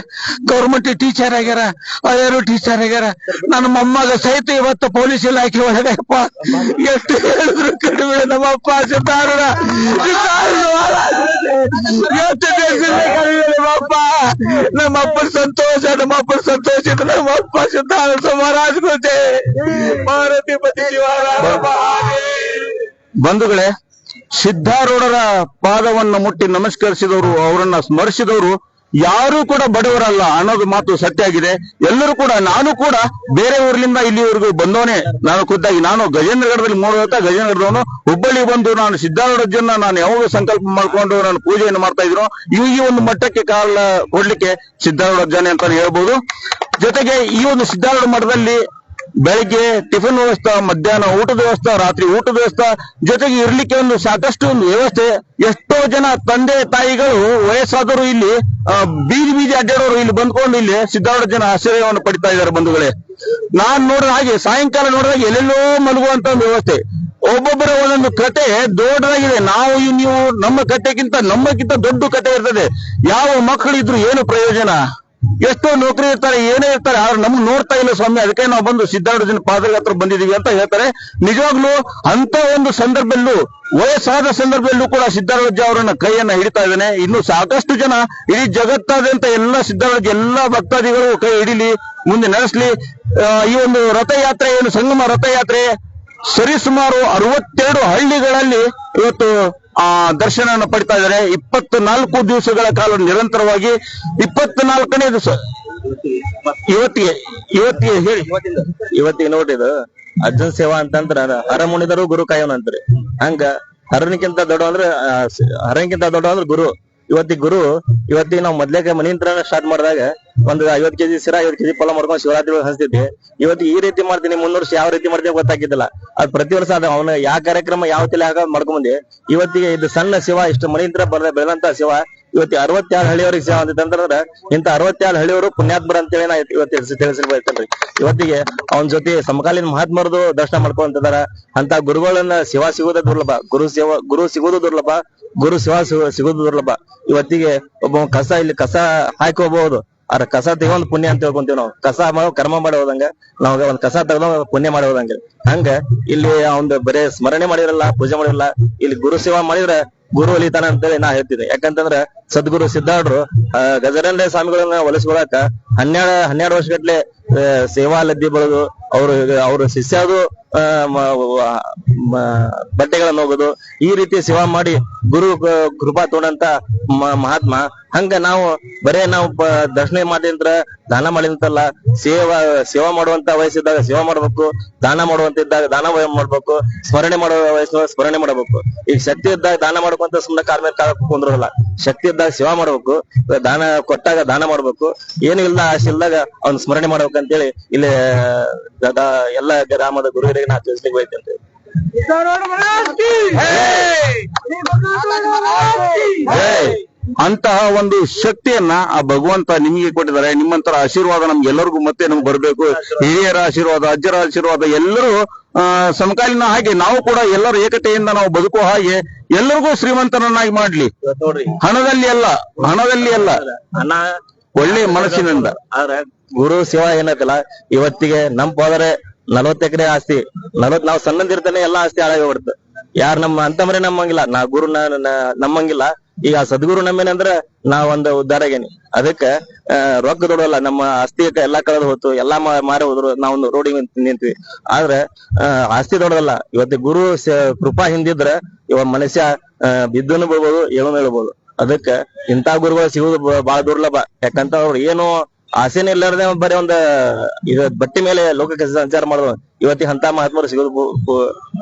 ಗೌರ್ಮೆಂಟ್ ಟೀಚರ್ ಆಗ್ಯಾರ, ಅಯ್ಯರು ಟೀಚರ್ ಆಗ್ಯಾರ. ನನ್ನ ಮೊಮ್ಮಗ ಸಹಿತ ಇವತ್ತು ಪೊಲೀಸ್ ಇಲಾಖೆ ಒಳಗಪ್ಪ. ಎಷ್ಟು ಹೇಳಿದ್ರು ಕಡಿಮೆ ನಮ್ಮಪ್ಪ ಸಿದ್ಧಾರೂಢ ನಮ್ಮಪ್ಪ ಸಂತೋಷ ಇದ್ರೆ ನಮ್ಮಪ್ಪ ಸಿದ್ಧಾರೂಢ ಮಹಾರಾಜ್ ಪಾರ್ವತಿಪತಿ ಬಂಧುಗಳೇ, ಸಿದ್ಧಾರೂಢರ ಪಾದವನ್ನು ಮುಟ್ಟಿ ನಮಸ್ಕರಿಸಿದವರು, ಅವರನ್ನ ಸ್ಮರಿಸಿದವರು ಯಾರು ಕೂಡ ಬಡವರಲ್ಲ ಅನ್ನೋದು ಮಾತು ಸತ್ಯ ಆಗಿದೆ. ಎಲ್ಲರೂ ಕೂಡ, ನಾನು ಕೂಡ ಬೇರೆ ಊರಿನಿಂದ ಇಲ್ಲಿವರೆಗೂ ಬಂದವನೇ. ನಾನು ಖುದ್ದಾಗಿ ನಾನು ಗಜೇಂದ್ರಗಢದಲ್ಲಿ ಗಜೇಂದ್ರಗಢದವನು. ಹುಬ್ಬಳ್ಳಿ ಬಂದು ನಾನು ಸಿದ್ದಾರೂಢಜ್ಜನ್ನ ನಾನು ಯಾವಾಗ ಸಂಕಲ್ಪ ಮಾಡ್ಕೊಂಡು ನಾನು ಪೂಜೆಯನ್ನು ಮಾಡ್ತಾ ಇದ್ರು, ಈ ಒಂದು ಮಟ್ಟಕ್ಕೆ ಕಾಲ ಕೊಡ್ಲಿಕ್ಕೆ ಸಿದ್ದಾರೂಢಜ್ಜನೇ ಅಂತ ಹೇಳ್ಬೋದು. ಜೊತೆಗೆ ಈ ಒಂದು ಸಿದ್ದಾರೂಢ ಮಠದಲ್ಲಿ ಬೆಳಿಗ್ಗೆ ಟಿಫಿನ್ ವ್ಯವಸ್ಥೆ, ಮಧ್ಯಾಹ್ನ ಊಟದ ವ್ಯವಸ್ಥೆ, ರಾತ್ರಿ ಊಟದ ವ್ಯವಸ್ಥೆ, ಜೊತೆಗೆ ಇರ್ಲಿಕ್ಕೆ ಒಂದು ಸಾಕಷ್ಟು ಒಂದು ವ್ಯವಸ್ಥೆ. ಎಷ್ಟೋ ಜನ ತಂದೆ ತಾಯಿಗಳು ವಯಸ್ಸಾದವರು ಇಲ್ಲಿ ಬೀದಿ ಅಡ್ಡಾಡೋರು ಇಲ್ಲಿ ಬಂದ್ಕೊಂಡು ಇಲ್ಲಿ ಸಿದ್ದಾರೂಢ ಜನ ಆಶ್ರಯವನ್ನು ಪಡಿತಾ ಇದ್ದಾರೆ ಬಂಧುಗಳೇ. ನಾನ್ ನೋಡಿದ ಹಾಗೆ ಸಾಯಂಕಾಲ ನೋಡಿದಾಗ ಎಲ್ಲೆಲ್ಲೋ ಮಲಗುವಂತ ಒಂದು ವ್ಯವಸ್ಥೆ. ಒಬ್ಬೊಬ್ಬರ ಒಂದೊಂದು ಕತೆ ದೊಡ್ಡದಾಗಿದೆ. ನೀವು ನಮ್ಮಕ್ಕಿಂತ ದೊಡ್ಡ ಕತೆ ಇರ್ತದೆ. ಯಾವ ಮಕ್ಕಳಿದ್ರು ಏನು ಪ್ರಯೋಜನ? ಎಷ್ಟೋ ನೌಕರಿ ಇರ್ತಾರೆ, ಏನೇ ಇರ್ತಾರೆ, ಆದ್ರೆ ನಮ್ಗೆ ನೋಡ್ತಾ ಇಲ್ಲ ಸ್ವಾಮಿ, ಅದಕ್ಕೆ ನಾವು ಬಂದು ಸಿದ್ದಾರೂಢನ ಪಾದಗಳ ಹತ್ರ ಬಂದಿದೀವಿ ಅಂತ ಹೇಳ್ತಾರೆ. ನಿಜವಾಗ್ಲೂ ಅಂತ ಒಂದು ಸಂದರ್ಭದಲ್ಲೂ, ವಯಸ್ಸಾದ ಸಂದರ್ಭದಲ್ಲೂ ಕೂಡ ಸಿದ್ದಾರೂಢ ಅವರನ್ನ ಕೈಯನ್ನ ಹಿಡಿತಾ ಇದ್ದಾನೆ. ಇನ್ನು ಸಾಕಷ್ಟು ಜನ ಇಡೀ ಜಗತ್ತಾದ್ಯಂತ ಎಲ್ಲ ಸಿದ್ದಾರೂಢ ಎಲ್ಲಾ ಭಕ್ತಾದಿಗಳು ಕೈ ಹಿಡಿಲಿ, ಮುಂದೆ ನಡೆಸಲಿ. ಈ ಒಂದು ರಥಯಾತ್ರೆ ಏನು ಸಂಗಮ ರಥಯಾತ್ರೆ ಸರಿಸುಮಾರು 62 ಹಳ್ಳಿಗಳಲ್ಲಿ ಇವತ್ತು ದರ್ಶನವನ್ನು ಪಡಿತಾ ಇದ್ದಾರೆ. 24 ದಿವಸಗಳ ಕಾಲ ನಿರಂತರವಾಗಿ. 24ನೇ ದಿವಸ ಇವತ್ತಿಗೆ ಹೇಳಿ ಇವತ್ತಿಗೆ ನೋಡಿದ ಅಜ್ಜನ್ ಸೇವಾ ಅಂತಂದ್ರ ಹರಮುಣಿದರು ಗುರು ಕಾಯೋನ್ ಅಂತಾರೆ. ಹಂಗ ಹರನಿಕ್ಕಿಂತ ದೊಡ್ಡ ಅಂದ್ರೆ ಗುರು. ಇವತ್ತಿಗೆ ನಾವು ಮೊದ್ಲೇಕ ಮನಿಂತ್ರ ಸ್ಟಾರ್ಟ್ ಮಾಡಿದಾಗ ಒಂದು 50 ಕೆಜಿ ಸಿರಾ 50 ಕೆಜಿ ಫಲ ಮಾಡ್ಕೊಂಡು ಶಿವರಾತ್ರಿ ಹಂಚ್ತಿದ್ವಿ. ಇವತ್ತಿಗೆ ಈ ರೀತಿ ಮಾಡ್ತೀನಿ, ಮುಂದ್ ವರ್ಷ ಯಾವ ರೀತಿ ಮಾಡ್ತೀನಿ ಗೊತ್ತಾಗಿದ್ದಿಲ್ಲ. ಅದ್ ಪ್ರತಿ ವರ್ಷ ಅದ ಅವನ ಯಾವ ಕಾರ್ಯಕ್ರಮ ಯಾವ ತಲೆ ಆಗ ಮಾಡ್ಕೊಂಬಂದಿ. ಇವತ್ತಿಗೆ ಇದು ಸಣ್ಣ ಶಿವ, ಇಷ್ಟು ಮನಿಂತ್ರ ಬೆಳೆದಂತ ಶಿವ ಇವತ್ತಿಗೆ 67 ಹಳ್ಳಿಯವ್ರಿಗೆ ಸೇವಾ ಅಂತಂದ್ರೆ ಇಂತ 67 ಹಳ್ಳಿಯವರು ಪುಣ್ಯಾತ್ಮರ ಅಂತೇಳಿ ನಾ ಇವತ್ತು ತಿಳಿಸಿರ್ಬೇಕಲ್ರಿ. ಇವತ್ತಿಗೆ ಅವನ ಜೊತೆ ಸಮಕಾಲೀನ ಮಹಾತ್ಮರದು ದರ್ಶನ ಮಾಡ್ಕೊಂತಿದಾರ. ಅಂತ ಗುರುಗಳನ್ನ ಸೇವಾ ಸಿಗೋದೇ ದುರ್ಲಭ, ಗುರು ಸಿಗೋದು ದುರ್ಲಭ, ಗುರು ಸೇವಾ ಸಿಗೋದು ದುರ್ಲಭ. ಇವತ್ತಿಗೆ ಒಬ್ಬ ಇಲ್ಲಿ ಕಸ ಹಾಕಿ ಹೋಗ್ಬಹುದು, ಅದ್ರ ಕಸ ತೆಗೊಂದ್ ಪುಣ್ಯ ಅಂತ ಹೇಳ್ಕೊಂತೀವಿ ನಾವು. ಕಸ ಕರ್ಮ ಮಾಡಿ ಹೋದಂಗ ನಾವ್ ಒಂದ್ ಕಸ ತೆಗೆದ ಪುಣ್ಯ ಮಾಡಿ ಹೋದಂಗ. ಹಂಗ ಇಲ್ಲಿ ಅವ್ನ್ ಬರೇ ಸ್ಮರಣೆ ಮಾಡಿರಲ್ಲ, ಪೂಜೆ ಮಾಡಿರಲ್ಲ, ಇಲ್ಲಿ ಗುರು ಸೇವಾ ಮಾಡಿದ್ರೆ ಗುರು ಒಲಿತಾನ ಅಂತೇಳಿ ನಾ ಹೇಳ್ತೀನಿ. ಯಾಕಂತಂದ್ರ ಸದ್ಗುರು ಸಿದ್ದಾರೂಢರು ಗಜರೇಂದ್ರ ಸ್ವಾಮಿಗಳನ್ನ ಒಲಿಸ್ಕೊಳಕ 12 ವರ್ಷಗಟ್ಲೆ ಸೇವಾ ಲದ್ದಿ ಬೆಳೆದು ಅವ್ರ ಶಿಷ್ಯದು ಬಟ್ಟೆಗಳನ್ನ ಹೋಗೋದು, ಈ ರೀತಿ ಸೇವಾ ಮಾಡಿ ಗುರು ಕೃಪಾ ತಗೊಂಡಂತ ಮಹಾತ್ಮ. ಹಂಗ ನಾವು ಬರೇ ನಾವು ದರ್ಶನ ಮಾಡಿದ್ರ ದಾನ ಮಾಡಿದಂತಲ್ಲ, ಸೇವಾ ಮಾಡುವಂತ ವಯಸ್ಸಿದ್ದಾಗ ಸೇವಾ ಮಾಡ್ಬೇಕು, ದಾನ ಮಾಡುವಂತ ಇದ್ದಾಗ ದಾನ ಮಾಡ್ಬೇಕು, ಸ್ಮರಣೆ ಮಾಡುವ ವಯಸ್ಸಿನ ಸ್ಮರಣೆ ಮಾಡಬೇಕು. ಈಗ ಶಕ್ತಿ ಇದ್ದಾಗ ದಾನ ಮಾಡ್ಕೊಂತ ಸುಮ್ಮನೆ ಕಾಲ ಮೇಲೆ ಕುಂದ್ರಲ್ಲ, ಶಕ್ತಿ ಇದ್ದಾಗ ಸೇವಾ ಮಾಡ್ಬೇಕು, ದಾನ ಕೊಟ್ಟಾಗ ದಾನ ಮಾಡ್ಬೇಕು, ಏನು ಇಲ್ಲ ಆಸೆ ಇಲ್ದಾಗ ಅವ್ನ ಸ್ಮರಣೆ ಮಾಡ್ಬೇಕಂತೇಳಿ ಇಲ್ಲಿ ಎಲ್ಲ ಗ್ರಾಮದ ಗುರುಗಳಿಗೆ ನಾ ತಿಳಿಸ್ಲಿಕ್ಕೆ ಬಯಸ್ತೇನೆ. ಅಂತಹ ಒಂದು ಶಕ್ತಿಯನ್ನ ಆ ಭಗವಂತ ನಿಮಗೆ ಕೊಟ್ಟಿದ್ದಾರೆ. ನಿಮ್ಮಂತರ ಆಶೀರ್ವಾದ ನಮ್ಗೆಲ್ಲರಿಗೂ ಮತ್ತೆ ನಮ್ಗೆ ಬರ್ಬೇಕು. ಹಿರಿಯರ ಆಶೀರ್ವಾದ, ಅಜ್ಜರ ಆಶೀರ್ವಾದ, ಎಲ್ಲರೂ ಸಮಕಾಲೀನ ಹಾಗೆ ನಾವು ಕೂಡ ಎಲ್ಲರೂ ಏಕತೆಯಿಂದ ನಾವು ಬದುಕುವ ಹಾಗೆ ಎಲ್ಲರಿಗೂ ಶ್ರೀಮಂತರನ್ನಾಗಿ ಮಾಡ್ಲಿ. ನೋಡ್ರಿ, ಹಣದಲ್ಲಿ ಅಲ್ಲ ಹಣ ಒಳ್ಳೆ ಮನಸ್ಸಿನಿಂದ. ಆದ್ರೆ ಗುರು ಸೇವಾ ಏನೈತಲ್ಲ, ಇವತ್ತಿಗೆ ಹೋದರೆ 40 ಎಕರೆ ಆಸ್ತಿ, ನಾವು ಸಣ್ಣದಿರ್ತಾನೆ ಎಲ್ಲಾ ಆಸ್ತಿ ಹಾಳಾಗಿ ಹೋಗ್ಬಿಡ್ತು. ಯಾರು ನಮ್ಮ ಅಂತಂದ್ರೆ ನಮ್ಮಂಗಿಲ್ಲ, ನಾ ಗುರು ನಮ್ಮಂಗಿಲ್ಲ. ಈಗ ಸದ್ಗುರು ನಮ್ಮೇನಂದ್ರ ನಾವೊಂದು ಉದ್ಧಾರ ಆಗೇನಿ. ಅದಕ್ಕೆ ರೊಕ್ಕ ದೊಡ್ಡಲ್ಲ, ನಮ್ಮ ಆಸ್ತಿ ಎಲ್ಲಾ ಕಳೆದು ಹೋಯ್ತು, ಎಲ್ಲಾ ಮಾರಿ ಹೋದ್ರು, ನಾವೊಂದು ರೋಡಿಗೆ ನಿಂತ್ವಿ. ಆದ್ರೆ ಆಸ್ತಿ ದೊಡ್ಡದಲ್ಲ. ಇವತ್ತು ಗುರು ಕೃಪಾ ಹಿಂದಿದ್ರ ಇವ ಮನುಷ್ಯ ಬಿದ್ದನು ಬೀಳ್ಬೋದು, ಏನೂ ಹೇಳ್ಬೋದು. ಅದಕ್ಕೆ ಇಂಥ ಗುರುಗಳು ಸಿಗುದು ಬಹಳ ದುರ್ಲಭ. ಯಾಕಂತ ಅವ್ರು ಏನು ಆಸೆನೇ ಇಲ್ಲಾರ್ದೆ ಬರೀ ಇದು ಬಟ್ಟೆ ಮೇಲೆ ಲೋಕಕ್ಕೆ ಸಂಚಾರ ಮಾಡೋದು. ಇವತ್ತಿಗೆ ಅಂತ ಮಹಾತ್ಮರು ಸಿಗೋದು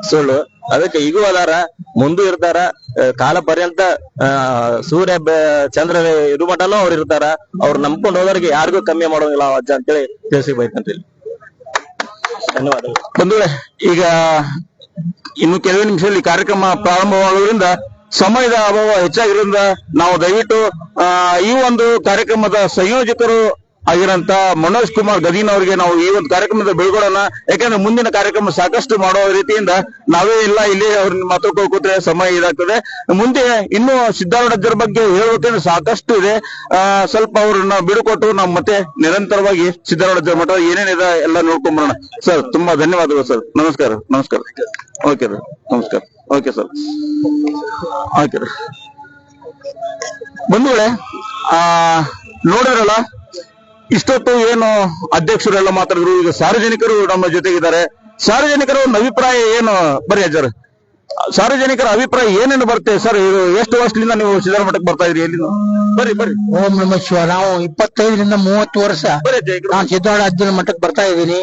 ಸುಳ್ಳು. ಅದಕ್ಕೆ ಈಗೂ ಅದಾರ, ಮುಂದೂ ಇರ್ತಾರ, ಕಾಲ ಪರ್ಯಂತ ಸೂರ್ಯ ಚಂದ್ರ ಇರು ಮಟನೂ ಅವ್ರು ಇರ್ತಾರ. ಅವ್ರು ನಂಬ್ಕೊಂಡು ಹೋದವ್ರಿಗೆ ಯಾರಿಗೂ ಕಮ್ಮಿ ಮಾಡೋಂಗಿಲ್ಲ ಅಜ್ಜ ಅಂತೇಳಿ ತಿಳಿಸಿ ಬೈತಂತ್ರಿ. ಧನ್ಯವಾದಗಳು ಬಂಧುಗಳೇ. ಈಗ ಇನ್ನು ಕೆಲವೇ ನಿಮಿಷದಲ್ಲಿ ಕಾರ್ಯಕ್ರಮ ಪ್ರಾರಂಭವಾಗೋದ್ರಿಂದ ಸಮಯದ ಅಭಾವ ಹೆಚ್ಚಾಗಿರೋದ್ರಿಂದ ನಾವು ದಯವಿಟ್ಟು ಈ ಒಂದು ಕಾರ್ಯಕ್ರಮದ ಸಂಯೋಜಕರು ಆಗಿರಂತ ಮನೋಜ್ ಕುಮಾರ್ ಗದೀನ್ ಅವರಿಗೆ ನಾವು ಈ ಒಂದು ಕಾರ್ಯಕ್ರಮದ ಬೆಳ್ಗೊಳ್ಳೋಣ. ಯಾಕಂದ್ರೆ ಮುಂದಿನ ಕಾರ್ಯಕ್ರಮ ಸಾಕಷ್ಟು ಮಾಡುವ ರೀತಿಯಿಂದ ನಾವೇ ಇಲ್ಲ ಇಲ್ಲಿ ಅವ್ರನ್ನ ಮಾತಾಡ್ಕೊಂಡು ಕೂತ್ರೆ ಸಮಯ ಇದಾಗ್ತದೆ. ಮುಂದೆ ಇನ್ನೂ ಸಿದ್ದಾರೂಢಜ್ಜರ ಬಗ್ಗೆ ಹೇಳ್ಬೇಕಂದ್ರೆ ಸಾಕಷ್ಟು ಇದೆ. ಸ್ವಲ್ಪ ಅವ್ರನ್ನ ಬಿಡುಕೊಟ್ಟು ನಾವು ಮತ್ತೆ ನಿರಂತರವಾಗಿ ಸಿದ್ದಾರೂಢಜ್ಜರ ಮಠ ಏನೇನಿದೆ ಎಲ್ಲ ನೋಡ್ಕೊಂಡ್ಬರೋಣ. ಸರ್ ತುಂಬಾ ಧನ್ಯವಾದಗಳು ಸರ್. ನಮಸ್ಕಾರ. ಓಕೆ ಸರ್, ನಮಸ್ಕಾರ. ಓಕೆ ಸರ್, ಓಕೆ ಬಂಧುಗಳೇ. ನೋಡಿರಲ್ಲ ಇಷ್ಟೊತ್ತು ಏನು ಅಧ್ಯಕ್ಷರೆಲ್ಲ ಮಾತಾಡಿದ್ರು. ಈಗ ಸಾರ್ವಜನಿಕರು ನಮ್ಮ ಜೊತೆಗಿದ್ದಾರೆ. ಸಾರ್ವಜನಿಕರ ಒಂದು ಅಭಿಪ್ರಾಯ ಏನು? ಬರ್ರಿ ಅಜ್ಜರ್, ಸಾರ್ವಜನಿಕರ ಅಭಿಪ್ರಾಯ ಏನೇನು ಬರುತ್ತೆ ಸರ್? ಇದು ಎಷ್ಟು ವರ್ಷದಿಂದ ನೀವು ಸಿದ್ದಾರ ಮಠಕ್ಕೆ ಬರ್ತಾ ಇದ್ರಿ? ಎಲ್ಲಿ ಬರ್ರಿ ಬರ್ರಿ. ಓಂ ನಮ ಶಿವ. ನಾವು 25ರಿಂದ 30 ವರ್ಷ ನಾನು ಸಿದ್ದಾರೂಢ ಅಜ್ಜನ ಮಠಕ್ಕೆ ಬರ್ತಾ ಇದ್ದೀನಿ.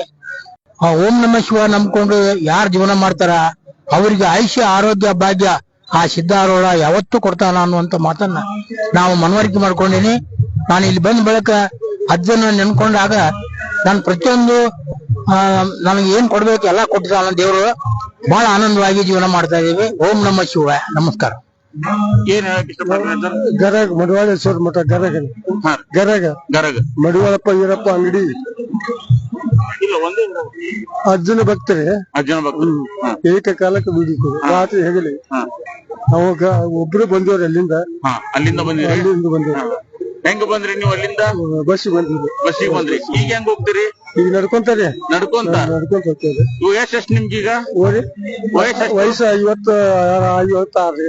ಆ ಓಂ ನಮ ಶಿವ ನಂಬ್ಕೊಂಡು ಯಾರು ಜೀವನ ಮಾಡ್ತಾರ ಅವರಿಗೆ ಆಯುಷ್ಯ ಆರೋಗ್ಯ ಭಾಗ್ಯ ಆ ಸಿದ್ದಾರೂಢ ಯಾವತ್ತೂ ಕೊಡ್ತಾನ ಅನ್ನುವಂತ ಮಾತನ್ನ ನಾವು ಮನವರಿಕೆ ಮಾಡ್ಕೊಂಡಿನಿ. ನಾನು ಇಲ್ಲಿ ಬಂದ ಬಳಿಕ ಅಜ್ಜನ ನೆನ್ಕೊಂಡಾಗ ನಾನು ಪ್ರತಿಯೊಂದು ನನಗೆ ಏನ್ ಕೊಡ್ಬೇಕು ಎಲ್ಲ ಕೊಟ್ಟಿದ್ದಾನ ದೇವರು. ಬಹಳ ಆನಂದವಾಗಿ ಜೀವನ ಮಾಡ್ತಾ ಇದೀವಿ. ಓಂ ನಮ ಶಿವ. ನಮಸ್ಕಾರ. ಏನ್ ಹೇಳಕ್ ಇಷ್ಟಪಡ್ತೀರಿ ಸರ್? ಗರಗ ಮಡಿವಾಳೇಶ್ವರ ಮಠ ಗರಗ ಗರಗ ಗರಗ ಮಡಿವಾಳಪ್ಪ ಈರಪ್ಪ ಅಂಗಡಿ ಇಲ್ಲ ಒಂದೇ ಅಜ್ಜನ ಭಕ್ತರೇ. ಅಜ್ಜನ ಭಕ್ತರು ಏಕಕಾಲಕ್ಕೆ ಬಿಡಿದ್ರು ರಾತ್ರಿ ಹೆಗಲಿ. ಅವಾಗ ಒಬ್ರು ಬಂದವ್ರು ಅಲ್ಲಿಂದ ಬಂದಿರಿ? ಅಲ್ಲಿಂದ ಬಂದವ್ರು. ಹೆಂಗ್ ಬಂದ್ರಿ ನೀವು ಅಲ್ಲಿಂದ? ಬಸ್ಸಿಗೆ ಬಂದಿದ್ರು. ಬಸ್ಸಿಗೆ ಬಂದ್ರಿ. ಈಗ ಹೆಂಗ್ ಹೋಗ್ತೀರಿ? ಈಗ ನಡ್ಕೊಂತಾರೆ. ನಡ್ಕೊಂತ ಹೋಗ್ತೇವೆ. ಎಷ್ಟು ನಿಮ್ಗೀಗ ವಯಸ್ಸು 56.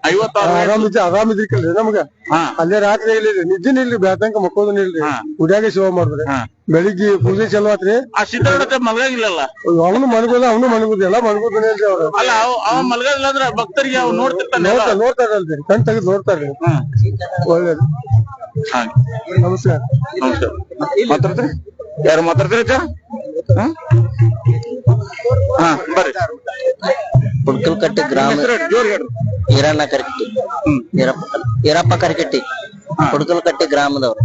56 ಆರಾಮಿದ್ರಿಕಲ್ರಿ ನಮ್ಗ. ಅಲ್ಲೇ ರಾತ್ರಿ ಇಲ್ರಿ, ನಿದ್ದೆನ ಇಲ್ರಿ, ಬ್ಯಾತಂಕ ಮಕ್ಕೋದನ್ ಇಲ್ರಿ, ಗುಡಿಯಾಗ ಸೇವೆ ಮಾಡಿದ್ರೆ ಬೆಳಿಗ್ಗೆ ಪೂಜೆ ಚಲೋ ಆತ್ರಿ. ಆ ಸಿದ್ದಾರೂಢ ಮಲಗಂಗಿಲ್ಲಲ್ಲ? ಅವನು ಮನಗೋದ ಅವನು ಮನಗೋದ ಎಲ್ಲ ಮನಗೋದನೇ ಇಲ್ರಿ. ಅವ್ರು ಅಲ್ಲ ಅವ ಮಲಗಲ್ಲ ಅಂದ್ರೆ ಭಕ್ತರಿಗೆ ಅವ್ರು ನೋಡ್ತಾರಲ್ರಿ, ಕಣ್ ತೆಗೆದು ನೋಡ್ತಾರ್ರಿ. ಒಳ್ಳೇದು. ನಮಸ್ಕಾರ. ನಮಸ್ಕಾರ. ಮಾತಾಡ್ತೀರಿ? ಯಾರು ಮಾತಾಡ್ತೀರಿ ಅಜ್ಜ? ಬರ್ರಿ. ಹುಡ್ಕಲ್ಕಟ್ಟಿ ಗ್ರಾಮ ಜೋರ್ ಹೇಳ್ರಿ. ಈರಣ್ಣ ಕರಕಟ್ಟಿ, ಈರಪ್ಪ ಕರಕಟ್ಟಿ, ಹುಡ್ಕಲ್ಕಟ್ಟಿ ಗ್ರಾಮದವ್ರು.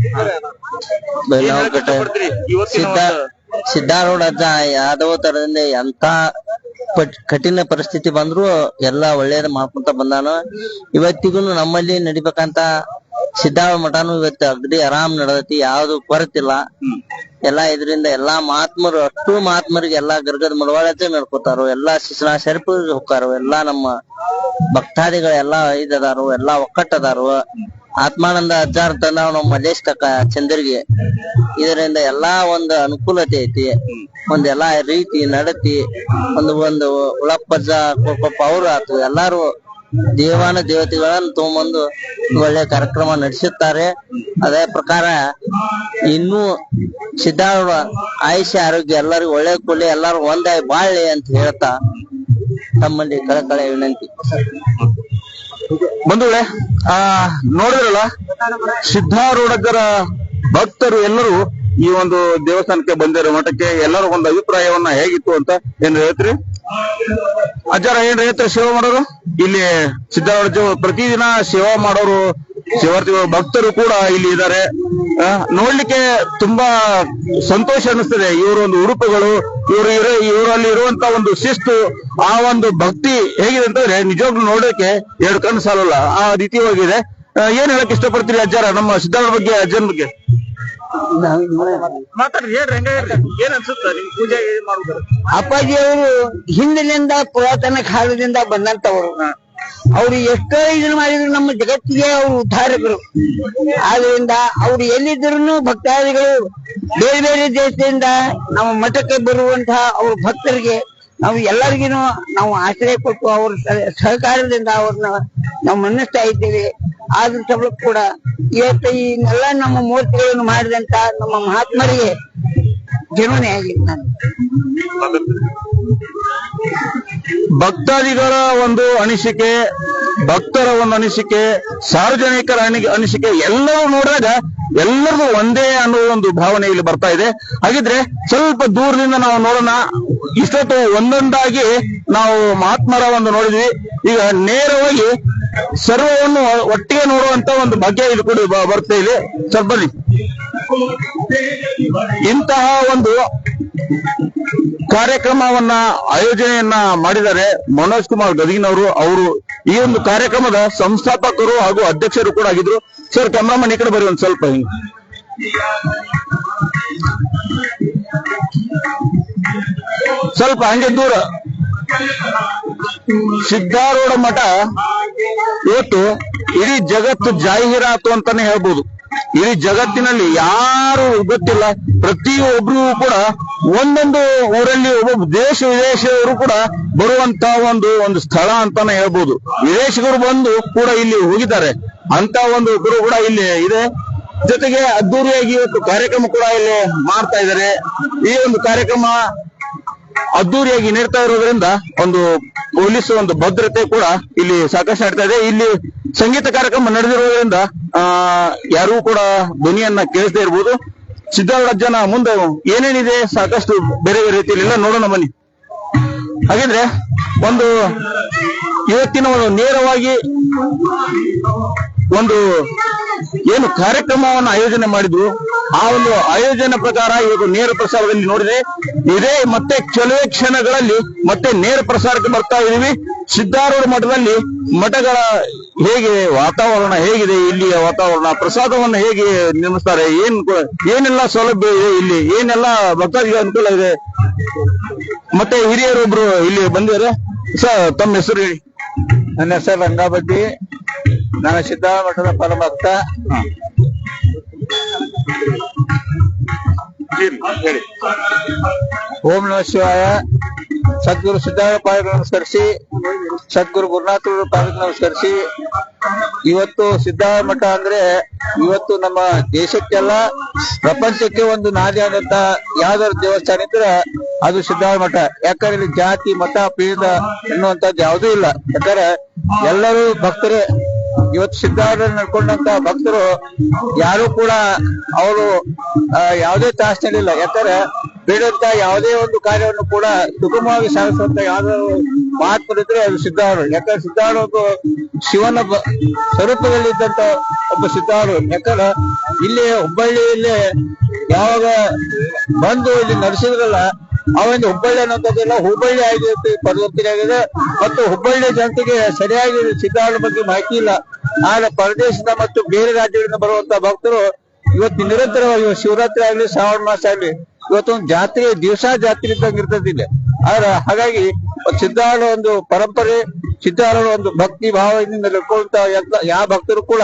ಸಿದ್ದಾರೂಢ ಅಜ್ಜ ಯಾವ್ದೋ ತರದಿಂದ ಎಂತ ಕಠಿಣ ಪರಿಸ್ಥಿತಿ ಬಂದ್ರು ಎಲ್ಲಾ ಒಳ್ಳೇದ್ ಮಾಡ್ಕೊಂತ ಬಂದಾನ. ಇವತ್ತಿಗೂ ನಮ್ಮಲ್ಲಿ ನಡಿಬೇಕಂತ ಸಿದ್ದಾರೂಢ ಮಠನು ಇವತ್ತು ಅಗದಿ ಆರಾಮ್ ನಡೆದೈತಿ. ಯಾವ್ದು ಕೊರತಿಲ್ಲ. ಎಲ್ಲಾ ಇದರಿಂದ ಎಲ್ಲಾ ಮಹಾತ್ಮರು, ಅಷ್ಟು ಮಹಾತ್ಮರಿಗೆ ಎಲ್ಲಾ ಗರ್ಗದ ಮಡವಾಳತೆ ನಡ್ಕೋತಾರೋ, ಎಲ್ಲಾ ಶಿಕ್ಷಣ ಸರಿಪುರಿಗೆ ಹೋಗ್ತಾರೋ, ಎಲ್ಲಾ ನಮ್ಮ ಭಕ್ತಾದಿಗಳೆಲ್ಲಾ ಇದದಾರು, ಎಲ್ಲಾ ಒಕ್ಕಟ್ಟದಾರು. ಆತ್ಮಾನಂದ ಅಜ್ಜಾರ್ ತಂದ ನಾವು ಮಲ್ಲೇಶ್ ಕಾಕ ಚಂದ್ರಿಗೆ. ಇದರಿಂದ ಎಲ್ಲಾ ಒಂದು ಅನುಕೂಲತೆ ಐತಿ. ಒಂದೆಲ್ಲಾ ರೀತಿ ನಡತಿ ಒಂದು ಉಳಪ್ಪಜ್ಜ ಕೊಪ್ಪ ಅವ್ರು ಆತು ಎಲ್ಲಾರು ದೇವಾನ ದೇವತೆಗಳನ್ನ ತಗೊಂಬಂದು ಒಳ್ಳೆ ಕಾರ್ಯಕ್ರಮ ನಡೆಸುತ್ತಾರೆ. ಅದೇ ಪ್ರಕಾರ ಇನ್ನೂ ಸಿದ್ದಾರೂಢ ಆಯುಷ್ಯ ಆರೋಗ್ಯ ಎಲ್ಲರಿಗೂ ಒಳ್ಳೆ ಕೊಡ್ಲಿ, ಎಲ್ಲಾರು ಒಂದಾಗಿ ಬಾಳ್ಲಿ ಅಂತ ಹೇಳ್ತಾ ತಮ್ಮಲ್ಲಿ ಕಳಕಳೆ ವಿನಂತಿ. ಬಂಧುಗಳೇ, ನೋಡಿದ್ರಲ್ಲ, ಸಿದ್ದಾರೂಢರ ಭಕ್ತರು ಎಲ್ಲರೂ ಈ ಒಂದು ದೇವಸ್ಥಾನಕ್ಕೆ ಬಂದಿರೋ ಮಠಕ್ಕೆ ಎಲ್ಲರೂ ಒಂದು ಅಭಿಪ್ರಾಯವನ್ನ ಹೇಗಿತ್ತು ಅಂತ ಏನ್ ಹೇಳ್ತೀರಿ ಅಜ್ಜಾರ? ಏನ್ ಹೇಳ್ತಾರೆ ಸೇವೆ ಮಾಡೋರು? ಇಲ್ಲಿ ಸಿದ್ದಾರೂಢ ಪ್ರತಿದಿನ ಸೇವಾ ಮಾಡೋರು, ಸೇವಾರ್ಥಿಗಳು, ಭಕ್ತರು ಕೂಡ ಇಲ್ಲಿ ಇದ್ದಾರೆ. ನೋಡ್ಲಿಕ್ಕೆ ತುಂಬಾ ಸಂತೋಷ ಅನಿಸ್ತದೆ. ಇವರ ಒಂದು ಉಡುಪುಗಳು, ಇವರಲ್ಲಿ ಇರುವಂತ ಒಂದು ಶಿಸ್ತು, ಆ ಒಂದು ಭಕ್ತಿ ಹೇಗಿದೆ ಅಂತಂದ್ರೆ ನಿಜವಾಗ್ಲೂ ನೋಡೋಕೆ ಎರಡು ಕಣ್ಣು ಸಾಲಲ್ಲ, ಆ ರೀತಿಯಾಗಿದೆ. ಏನ್ ಹೇಳಕ್ ಇಷ್ಟಪಡ್ತೀರಿ ಅಜ್ಜಾರ ನಮ್ಮ ಸಿದ್ದಾರೂಢ ಬಗ್ಗೆ, ಅಜ್ಜನ ಬಗ್ಗೆ? ಮಾತಾಡ್ರಿ, ಹೇಳ್ರಿ, ಹೆಂಗ ಹೇಳ್ರಿ, ಏನ್ ಅನ್ಸುತ್ತ ನಿಮ್ ಪೂಜೆ ಮಾಡುದು? ಅಪ್ಪಾಜಿ ಅವರು ಹಿಂದಿನಿಂದ ಪುರಾತನ ಕಾಲದಿಂದ ಬಂದಂತವರು. ಅವ್ರು ಎಷ್ಟೋ ಇದನ್ನ ಮಾಡಿದ್ರು ನಮ್ಮ ಜಗತ್ತಿಗೆ ಅವ್ರು ಉದ್ಧಾರಕರು. ಆದ್ರಿಂದ ಅವ್ರು ಎಲ್ಲಿದ್ರು ಭಕ್ತಾದಿಗಳು ಬೇರೆ ಬೇರೆ ದೇಶದಿಂದ ನಮ್ಮ ಮಠಕ್ಕೆ ಬರುವಂತಹ ಅವ್ರ ಭಕ್ತರಿಗೆ ನಾವು ಎಲ್ಲರಿಗೂ ನಾವು ಆಶ್ರಯ ಕೊಟ್ಟು ಅವ್ರ ಸಹಕಾರದಿಂದ ಅವ್ರನ್ನ ನಾವು ಮನ್ನಿಸ್ತಾ ಇದ್ದೇವೆ. ಆದ್ರೂ ಸಹ ಕೂಡ ಇವತ್ತು ಈ ಎಲ್ಲ ನಮ್ಮ ಮೂರ್ತಿಗಳನ್ನು ಮಾಡಿದಂತ ನಮ್ಮ ಮಹಾತ್ಮರಿಗೆ ಜೀವನೇ ಆಗಿದೆ. ನಾನು ಭಕ್ತಾದಿಗಳ ಒಂದು ಅನಿಸಿಕೆ, ಭಕ್ತರ ಒಂದು ಅನಿಸಿಕೆ, ಸಾರ್ವಜನಿಕರ ಅನಿಸಿಕೆ ಎಲ್ಲರೂ ನೋಡಿದಾಗ ಎಲ್ಲರಿಗೂ ಒಂದೇ ಅನ್ನೋ ಒಂದು ಭಾವನೆ ಇಲ್ಲಿ ಬರ್ತಾ ಇದೆ. ಹಾಗಿದ್ರೆ ಸ್ವಲ್ಪ ದೂರದಿಂದ ನಾವು ನೋಡೋಣ. ಇಷ್ಟೊತ್ತು ಒಂದೊಂದಾಗಿ ನಾವು ಮಹಾತ್ಮರ ಒಂದು ನೋಡಿದ್ವಿ. ಈಗ ನೇರವಾಗಿ ಸರ್ವವನ್ನು ಒಟ್ಟಿಗೆ ನೋಡುವಂತ ಒಂದು ಭಾಗ್ಯ ಇದು ಕೂಡ ಬರ್ತಾ ಇದೆ. ಸ್ವಲ್ಪ ಬನ್ನಿ. ಇಂತಹ ಒಂದು ಕಾರ್ಯಕ್ರಮವನ್ನ ಆಯೋಜನೆಯನ್ನ ಮಾಡಿದ್ದಾರೆ ಮನೋಜ್ ಕುಮಾರ್ ಗದಗಿನವರು. ಅವರು ಈ ಒಂದು ಕಾರ್ಯಕ್ರಮದ ಸಂಸ್ಥಾಪಕರು ಹಾಗೂ ಅಧ್ಯಕ್ಷರು ಕೂಡ ಆಗಿದ್ರು. ಸರ್, ಕ್ಯಾಮ್ರಾಮನ್ ಈ ಕಡೆ ಬರಿ ಒಂದ್ ಸ್ವಲ್ಪ. ಹಿಂಗ್ ಸ್ವಲ್ಪ ಹಂಗೆ ದೂರ. ಸಿದ್ದಾರೂಢ ಮಠ ಇವತ್ತು ಇಡೀ ಜಗತ್ತು ಜಾಹೀರಾತು ಅಂತಾನೆ ಹೇಳ್ಬೋದು. ಇಡೀ ಜಗತ್ತಿನಲ್ಲಿ ಯಾರು ಗೊತ್ತಿಲ್ಲ, ಪ್ರತಿಯೊಬ್ರು ಕೂಡ ಒಂದೊಂದು ಊರಲ್ಲಿ ಒಬ್ಬೊಬ್ಬ ದೇಶ ವಿದೇಶಿಯವರು ಕೂಡ ಬರುವಂತ ಒಂದು ಸ್ಥಳ ಅಂತಾನೆ ಹೇಳ್ಬೋದು. ವಿದೇಶಿಗರು ಬಂದು ಕೂಡ ಇಲ್ಲಿ ಹೋಗಿದ್ದಾರೆ. ಅಂತ ಒಂದು ಗುರು ಕೂಡ ಇಲ್ಲಿ ಇದೆ. ಜೊತೆಗೆ ಅದ್ದೂರಿಯಾಗಿ ಇವತ್ತು ಕಾರ್ಯಕ್ರಮ ಕೂಡ ಇಲ್ಲಿ ಮಾಡ್ತಾ ಇದ್ದಾರೆ. ಈ ಒಂದು ಕಾರ್ಯಕ್ರಮ ಅದ್ದೂರಿಯಾಗಿ ನೀಡ್ತಾ ಇರೋದ್ರಿಂದ ಒಂದು ಪೊಲೀಸ್ ಒಂದು ಭದ್ರತೆ ಕೂಡ ಇಲ್ಲಿ ಸಾಕಷ್ಟು ನಡೀತಾ ಇದೆ. ಇಲ್ಲಿ ಸಂಗೀತ ಕಾರ್ಯಕ್ರಮ ನಡೆದಿರೋದ್ರಿಂದ ಯಾರೂ ಕೂಡ ಧ್ವನಿಯನ್ನ ಕೇಳಿಸದೇ ಇರ್ಬೋದು. ಸಿದ್ದಾರೂಢಜ್ಜನ ಮುಂದೆ ಏನೇನಿದೆ ಸಾಕಷ್ಟು ಬೇರೆ ಬೇರೆ ರೀತಿಯಲ್ಲಿ ಎಲ್ಲ ನೋಡೋಣ ಬನ್ನಿ. ಹಾಗಿದ್ರೆ ಒಂದು ಇವತ್ತಿನ ಒಂದು ನೇರವಾಗಿ ಒಂದು ಏನು ಕಾರ್ಯಕ್ರಮವನ್ನು ಆಯೋಜನೆ ಮಾಡಿದ್ರು ಆ ಒಂದು ಆಯೋಜನೆ ಪ್ರಕಾರ ಇವತ್ತು ನೇರ ಪ್ರಸಾರದಲ್ಲಿ ನೋಡಿದ್ರೆ ಇದೇ ಮತ್ತೆ ಕೆಲವೇ ಕ್ಷಣಗಳಲ್ಲಿ ಮತ್ತೆ ನೇರ ಪ್ರಸಾರಕ್ಕೆ ಬರ್ತಾ ಇದೀವಿ. ಸಿದ್ದಾರೂಢ ಮಠದಲ್ಲಿ ಮಠಗಳ ಹೇಗೆ ವಾತಾವರಣ ಹೇಗಿದೆ, ಇಲ್ಲಿಯ ವಾತಾವರಣ, ಪ್ರಸಾದವನ್ನು ಹೇಗೆ ನಿರ್ಮಿಸ್ತಾರೆ, ಏನೆಲ್ಲ ಸೌಲಭ್ಯ ಇದೆ, ಇಲ್ಲಿ ಏನೆಲ್ಲ ಭಕ್ತಾದಿಗಳ ಅನುಕೂಲ ಇದೆ. ಮತ್ತೆ ಹಿರಿಯರೊಬ್ರು ಇಲ್ಲಿ ಬಂದಿದ್ದಾರೆ. ಸರ್, ತಮ್ಮ ಹೆಸರು ಹೇಳಿ. ನನ್ನ ಹೆಸರು ರಂಗಾಬಡ್ಡಿ. ನಾನು ಸಿದ್ದಾರೂಢ ಮಠದ ಪರಮಭಕ್ತ. ಹೇಳಿ. ಓಂ ನಮಃ ಶಿವಾಯ. ಸದ್ಗುರು ಸಿದ್ದಾರೂಢ ಪಾದಕ್ಕೆ ನಮಸ್ಕರಿಸಿ, ಸದ್ಗುರು ಗುರುನಾಥರ ಪಾದಕ್ಕೆ ನಮಸ್ಕರಿಸಿ. ಇವತ್ತು ಸಿದ್ದಾರೂಢ ಮಠ ಅಂದ್ರೆ ಇವತ್ತು ನಮ್ಮ ದೇಶಕ್ಕೆಲ್ಲ ಪ್ರಪಂಚಕ್ಕೆ ಒಂದು ನಾದಿ ಆದಂತ ಯಾವ್ದಾದ್ರು ದೇವಸ್ಥಾನ ಇದ್ರೆ ಅದು ಸಿದ್ದಾರೂಢ ಮಠ. ಯಾಕಂದ್ರೆ ಇಲ್ಲಿ ಜಾತಿ ಮತ ಭೇದ ಎನ್ನುವಂತದ್ದು ಯಾವುದೂ ಇಲ್ಲ. ಯಾಕಂದ್ರೆ ಎಲ್ಲರೂ ಭಕ್ತರೇ. ಇವತ್ತು ಸಿದ್ದಾರೂಢ ನಡ್ಕೊಂಡಂತ ಭಕ್ತರು ಯಾರು ಕೂಡ ಅವರು ಯಾವುದೇ ತ್ರಾಸನಲ್ಲಿಲ್ಲ. ಯಾಕಂದ್ರೆ ಬೇಡಂತ ಯಾವುದೇ ಒಂದು ಕಾರ್ಯವನ್ನು ಕೂಡ ಸುಗಮವಾಗಿ ಸಾಗಿಸುವಂತ ಯಾವ್ದಾದ್ರು ಮಹಾತ್ಮರಿದ್ರೆ ಅದು ಸಿದ್ದಾರೂಢ. ಯಾಕಂದ್ರೆ ಸಿದ್ದಾರೂಢ ಒಂದು ಶಿವನ ಸ್ವರೂಪದಲ್ಲಿ ಇದ್ದಂತ ಒಬ್ಬ ಸಿದ್ದಾರೂಢ. ಯಾಕಂದ್ರೆ ಇಲ್ಲಿ ಹುಬ್ಬಳ್ಳಿಯಲ್ಲಿ ಯಾವಾಗ ಬಂದು ಇಲ್ಲಿ ನಡೆಸಿದ್ರಲ್ಲ ಅವಂದು ಹುಬ್ಬಳ್ಳಿ ಅನ್ನೋಂಥದ್ದೆಲ್ಲ ಹುಬ್ಬಳ್ಳಿ ಆಗಿದೆ, ಪರಿವರ್ತನೆ ಆಗಿದೆ. ಮತ್ತು ಹುಬ್ಬಳ್ಳಿ ಜನತೆಗೆ ಸರಿಯಾಗಿ ಸಿದ್ದಾರೂಢ ಬಗ್ಗೆ ಮಾಹಿತಿ ಇಲ್ಲ. ಆದ್ರೆ ಪರದೇಶದ ಮತ್ತು ಬೇರೆ ರಾಜ್ಯಗಳಿಂದ ಬರುವಂತ ಭಕ್ತರು ಇವತ್ತು ನಿರಂತರವಾಗಿ ಶಿವರಾತ್ರಿ ಆಗ್ಲಿ ಶ್ರಾವಣ ಮಾಸ ಆಗ್ಲಿ ಇವತ್ತೊಂದು ಜಾತ್ರೆ ದಿವಸ ಜಾತ್ರೆ ಇದ್ದಂಗೆ ಇರ್ತದೆ ಇಲ್ಲಿ. ಆದ್ರೆ ಹಾಗಾಗಿ ಸಿದ್ದಾರೂಢ ಒಂದು ಪರಂಪರೆ, ಸಿದ್ದಾರೂಢ ಒಂದು ಭಕ್ತಿ ಭಾವದಿಂದ ನಡ್ಕೊಂತ ಯಾವ ಭಕ್ತರು ಕೂಡ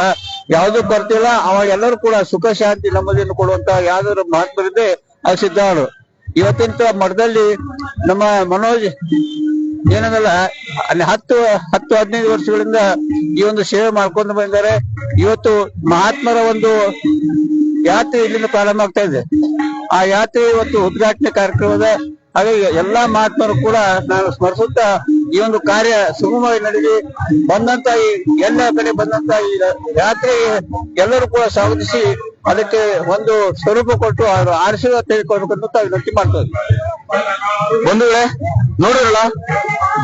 ಯಾವ್ದು ಕೊರತೆ ಇಲ್ಲ. ಅವಾಗ ಎಲ್ಲರೂ ಕೂಡ ಸುಖ ಶಾಂತಿ ನೆಮ್ಮದಿಯನ್ನು ಕೊಡುವಂತ ಯಾವ್ದಾದ್ರು ಮಹಾತ್ಮರಿದೆ ಅದು ಸಿದ್ದಾರೂಢ. ಇವತ್ತಿನ ಮಠದಲ್ಲಿ ನಮ್ಮ ಮನೋಜ್ ಏನಂದಲ್ಲ ಅಲ್ಲಿ 10-15 ವರ್ಷಗಳಿಂದ ಈ ಒಂದು ಸೇವೆ ಮಾಡ್ಕೊಂಡು ಬಂದಿದ್ದಾರೆ. ಇವತ್ತು ಮಹಾತ್ಮರ ಒಂದು ಯಾತ್ರೆ ಇಲ್ಲಿಂದ ಪ್ರಾರಂಭ ಆಗ್ತಾ ಇದೆ. ಆ ಯಾತ್ರೆ ಇವತ್ತು ಉದ್ಘಾಟನೆ ಕಾರ್ಯಕ್ರಮದ. ಹಾಗಾಗಿ ಎಲ್ಲಾ ಮಹಾತ್ಮರು ಕೂಡ ನಾನು ಸ್ಮರಿಸುತ್ತಾ ಈ ಒಂದು ಕಾರ್ಯ ಸುಗಮವಾಗಿ ನಡೆದಿ ಬಂದಂತ ಎಲ್ಲ ಕಡೆ ಬಂದಂತ ಈ ಯಾತ್ರೆಗೆ ಎಲ್ಲರೂ ಕೂಡ ಸ್ವಾಗತಿಸಿ ಅದಕ್ಕೆ ಒಂದು ಸ್ವರೂಪ ಕೊಟ್ಟು ಅವರು ಆಶೀರ್ವಾದ ತೆಗೆದುಕೊಳ್ಬೇಕಂತ ವಿನಂತಿ ಮಾಡ್ತಾರೆ. ಬಂಧುಗಳೇ, ನೋಡಿರಲ್ಲ,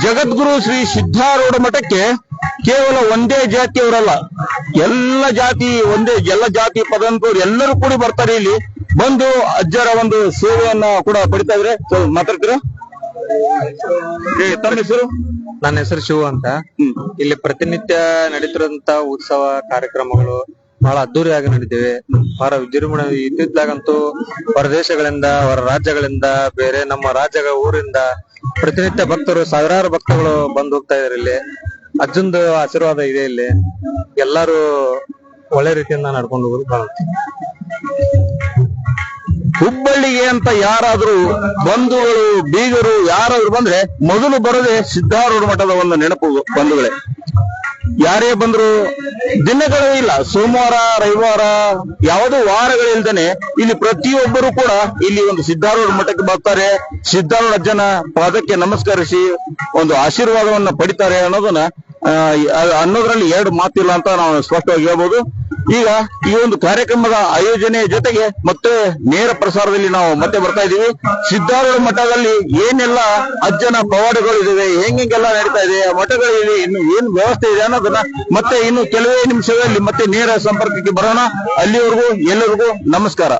ಜಗದ್ಗುರು ಶ್ರೀ ಸಿದ್ದಾರೂಢ ಮಠಕ್ಕೆ ಕೇವಲ ಒಂದೇ ಜಾತಿಯವರಲ್ಲ, ಎಲ್ಲ ಜಾತಿ ಎಲ್ಲ ಜಾತಿ ಪದಂತರು ಎಲ್ಲರೂ ಕೂಡಿ ಬರ್ತಾರೆ. ಇಲ್ಲಿ ಬಂದು ಅಜ್ಜರ ಒಂದು ಸೇವೆಯನ್ನ ಕೂಡ ಪಡಿತಾ ಇದ್ರೆ ಮಾತಾಡ್ತೀರಾ? ತಮ್ಮ ಹೆಸರು? ನನ್ನ ಹೆಸರು ಶಿವ ಅಂತ. ಇಲ್ಲಿ ಪ್ರತಿನಿತ್ಯ ನಡೀತಿರುವಂತ ಉತ್ಸವ ಕಾರ್ಯಕ್ರಮಗಳು ಬಹಳ ಅದ್ದೂರಿಯಾಗಿ ನಡೀತಿವೆ. ಬಹಳ ವಿಜೃಂಭಣ. ಇತ್ತಿತ್ತಲಾಗಂತೂ ಹೊರದೇಶಗಳಿಂದ, ಹೊರ ರಾಜ್ಯಗಳಿಂದ, ಬೇರೆ ನಮ್ಮ ರಾಜ್ಯಗಳ ಊರಿಂದ ಪ್ರತಿನಿತ್ಯ ಭಕ್ತರು, ಸಾವಿರಾರು ಭಕ್ತಗಳು ಬಂದು ಹೋಗ್ತಾ ಇದಾರೆ. ಇಲ್ಲಿ ಅಜ್ಜಂದು ಆಶೀರ್ವಾದ ಇದೆ. ಇಲ್ಲಿ ಎಲ್ಲರೂ ಒಳ್ಳೆ ರೀತಿಯಿಂದ ನಡ್ಕೊಂಡು ಹೋಗೋದು ಕಾಣುತ್ತೆ. ಹುಬ್ಬಳ್ಳಿಗೆ ಅಂತ ಯಾರಾದ್ರೂ ಬಂಧುಗಳು ಬೀಗರು ಯಾರಾದ್ರೂ ಬಂದ್ರೆ ಮೊದಲು ಬರೋದೇ ಸಿದ್ದಾರೂಢ ಮಠದ ಒಂದು ನೆನಪು. ಬಂಧುಗಳೇ, ಯಾರೇ ಬಂದ್ರು ದಿನಗಳೇ ಇಲ್ಲ, ಸೋಮವಾರ ರವಿವಾರ ಯಾವುದೋ ವಾರಗಳಿಲ್ದೇನೆ ಇಲ್ಲಿ ಪ್ರತಿಯೊಬ್ಬರು ಕೂಡ ಇಲ್ಲಿ ಒಂದು ಸಿದ್ದಾರೂಢ ಮಠಕ್ಕೆ ಬರ್ತಾರೆ. ಸಿದ್ದಾರೂಢ ಅಜ್ಜನ ಪಾದಕ್ಕೆ ನಮಸ್ಕರಿಸಿ ಒಂದು ಆಶೀರ್ವಾದವನ್ನ ಪಡಿತಾರೆ ಅನ್ನೋದ್ರಲ್ಲಿ ಎರಡು ಮಾತಿಲ್ಲ ಅಂತ ನಾವು ಸ್ಪಷ್ಟವಾಗಿ ಹೇಳ್ಬೋದು. ಈಗ ಈ ಒಂದು ಕಾರ್ಯಕ್ರಮದ ಆಯೋಜನೆ ಜೊತೆಗೆ ಮತ್ತೆ ನೇರ ಪ್ರಸಾರದಲ್ಲಿ ನಾವು ಮತ್ತೆ ಬರ್ತಾ ಇದೀವಿ. ಸಿದ್ದಾರೂಢ ಮಠದಲ್ಲಿ ಏನೆಲ್ಲ ಅಜ್ಜನ ಪವಾಡಗಳಿವೆ, ಹೆಂಗೆಲ್ಲ ನಡೀತಾ ಇದೆ, ಆ ಮಠಗಳಲ್ಲಿ ಇನ್ನು ಏನ್ ವ್ಯವಸ್ಥೆ ಇದೆ ಅನ್ನೋದನ್ನ ಮತ್ತೆ ಇನ್ನು ಕೆಲವೇ ನಿಮಿಷಗಳಲ್ಲಿ ಮತ್ತೆ ನೇರ ಸಂಪರ್ಕಕ್ಕೆ ಬರೋಣ. ಅಲ್ಲಿವರೆಗೂ ಎಲ್ಲರಿಗೂ ನಮಸ್ಕಾರ.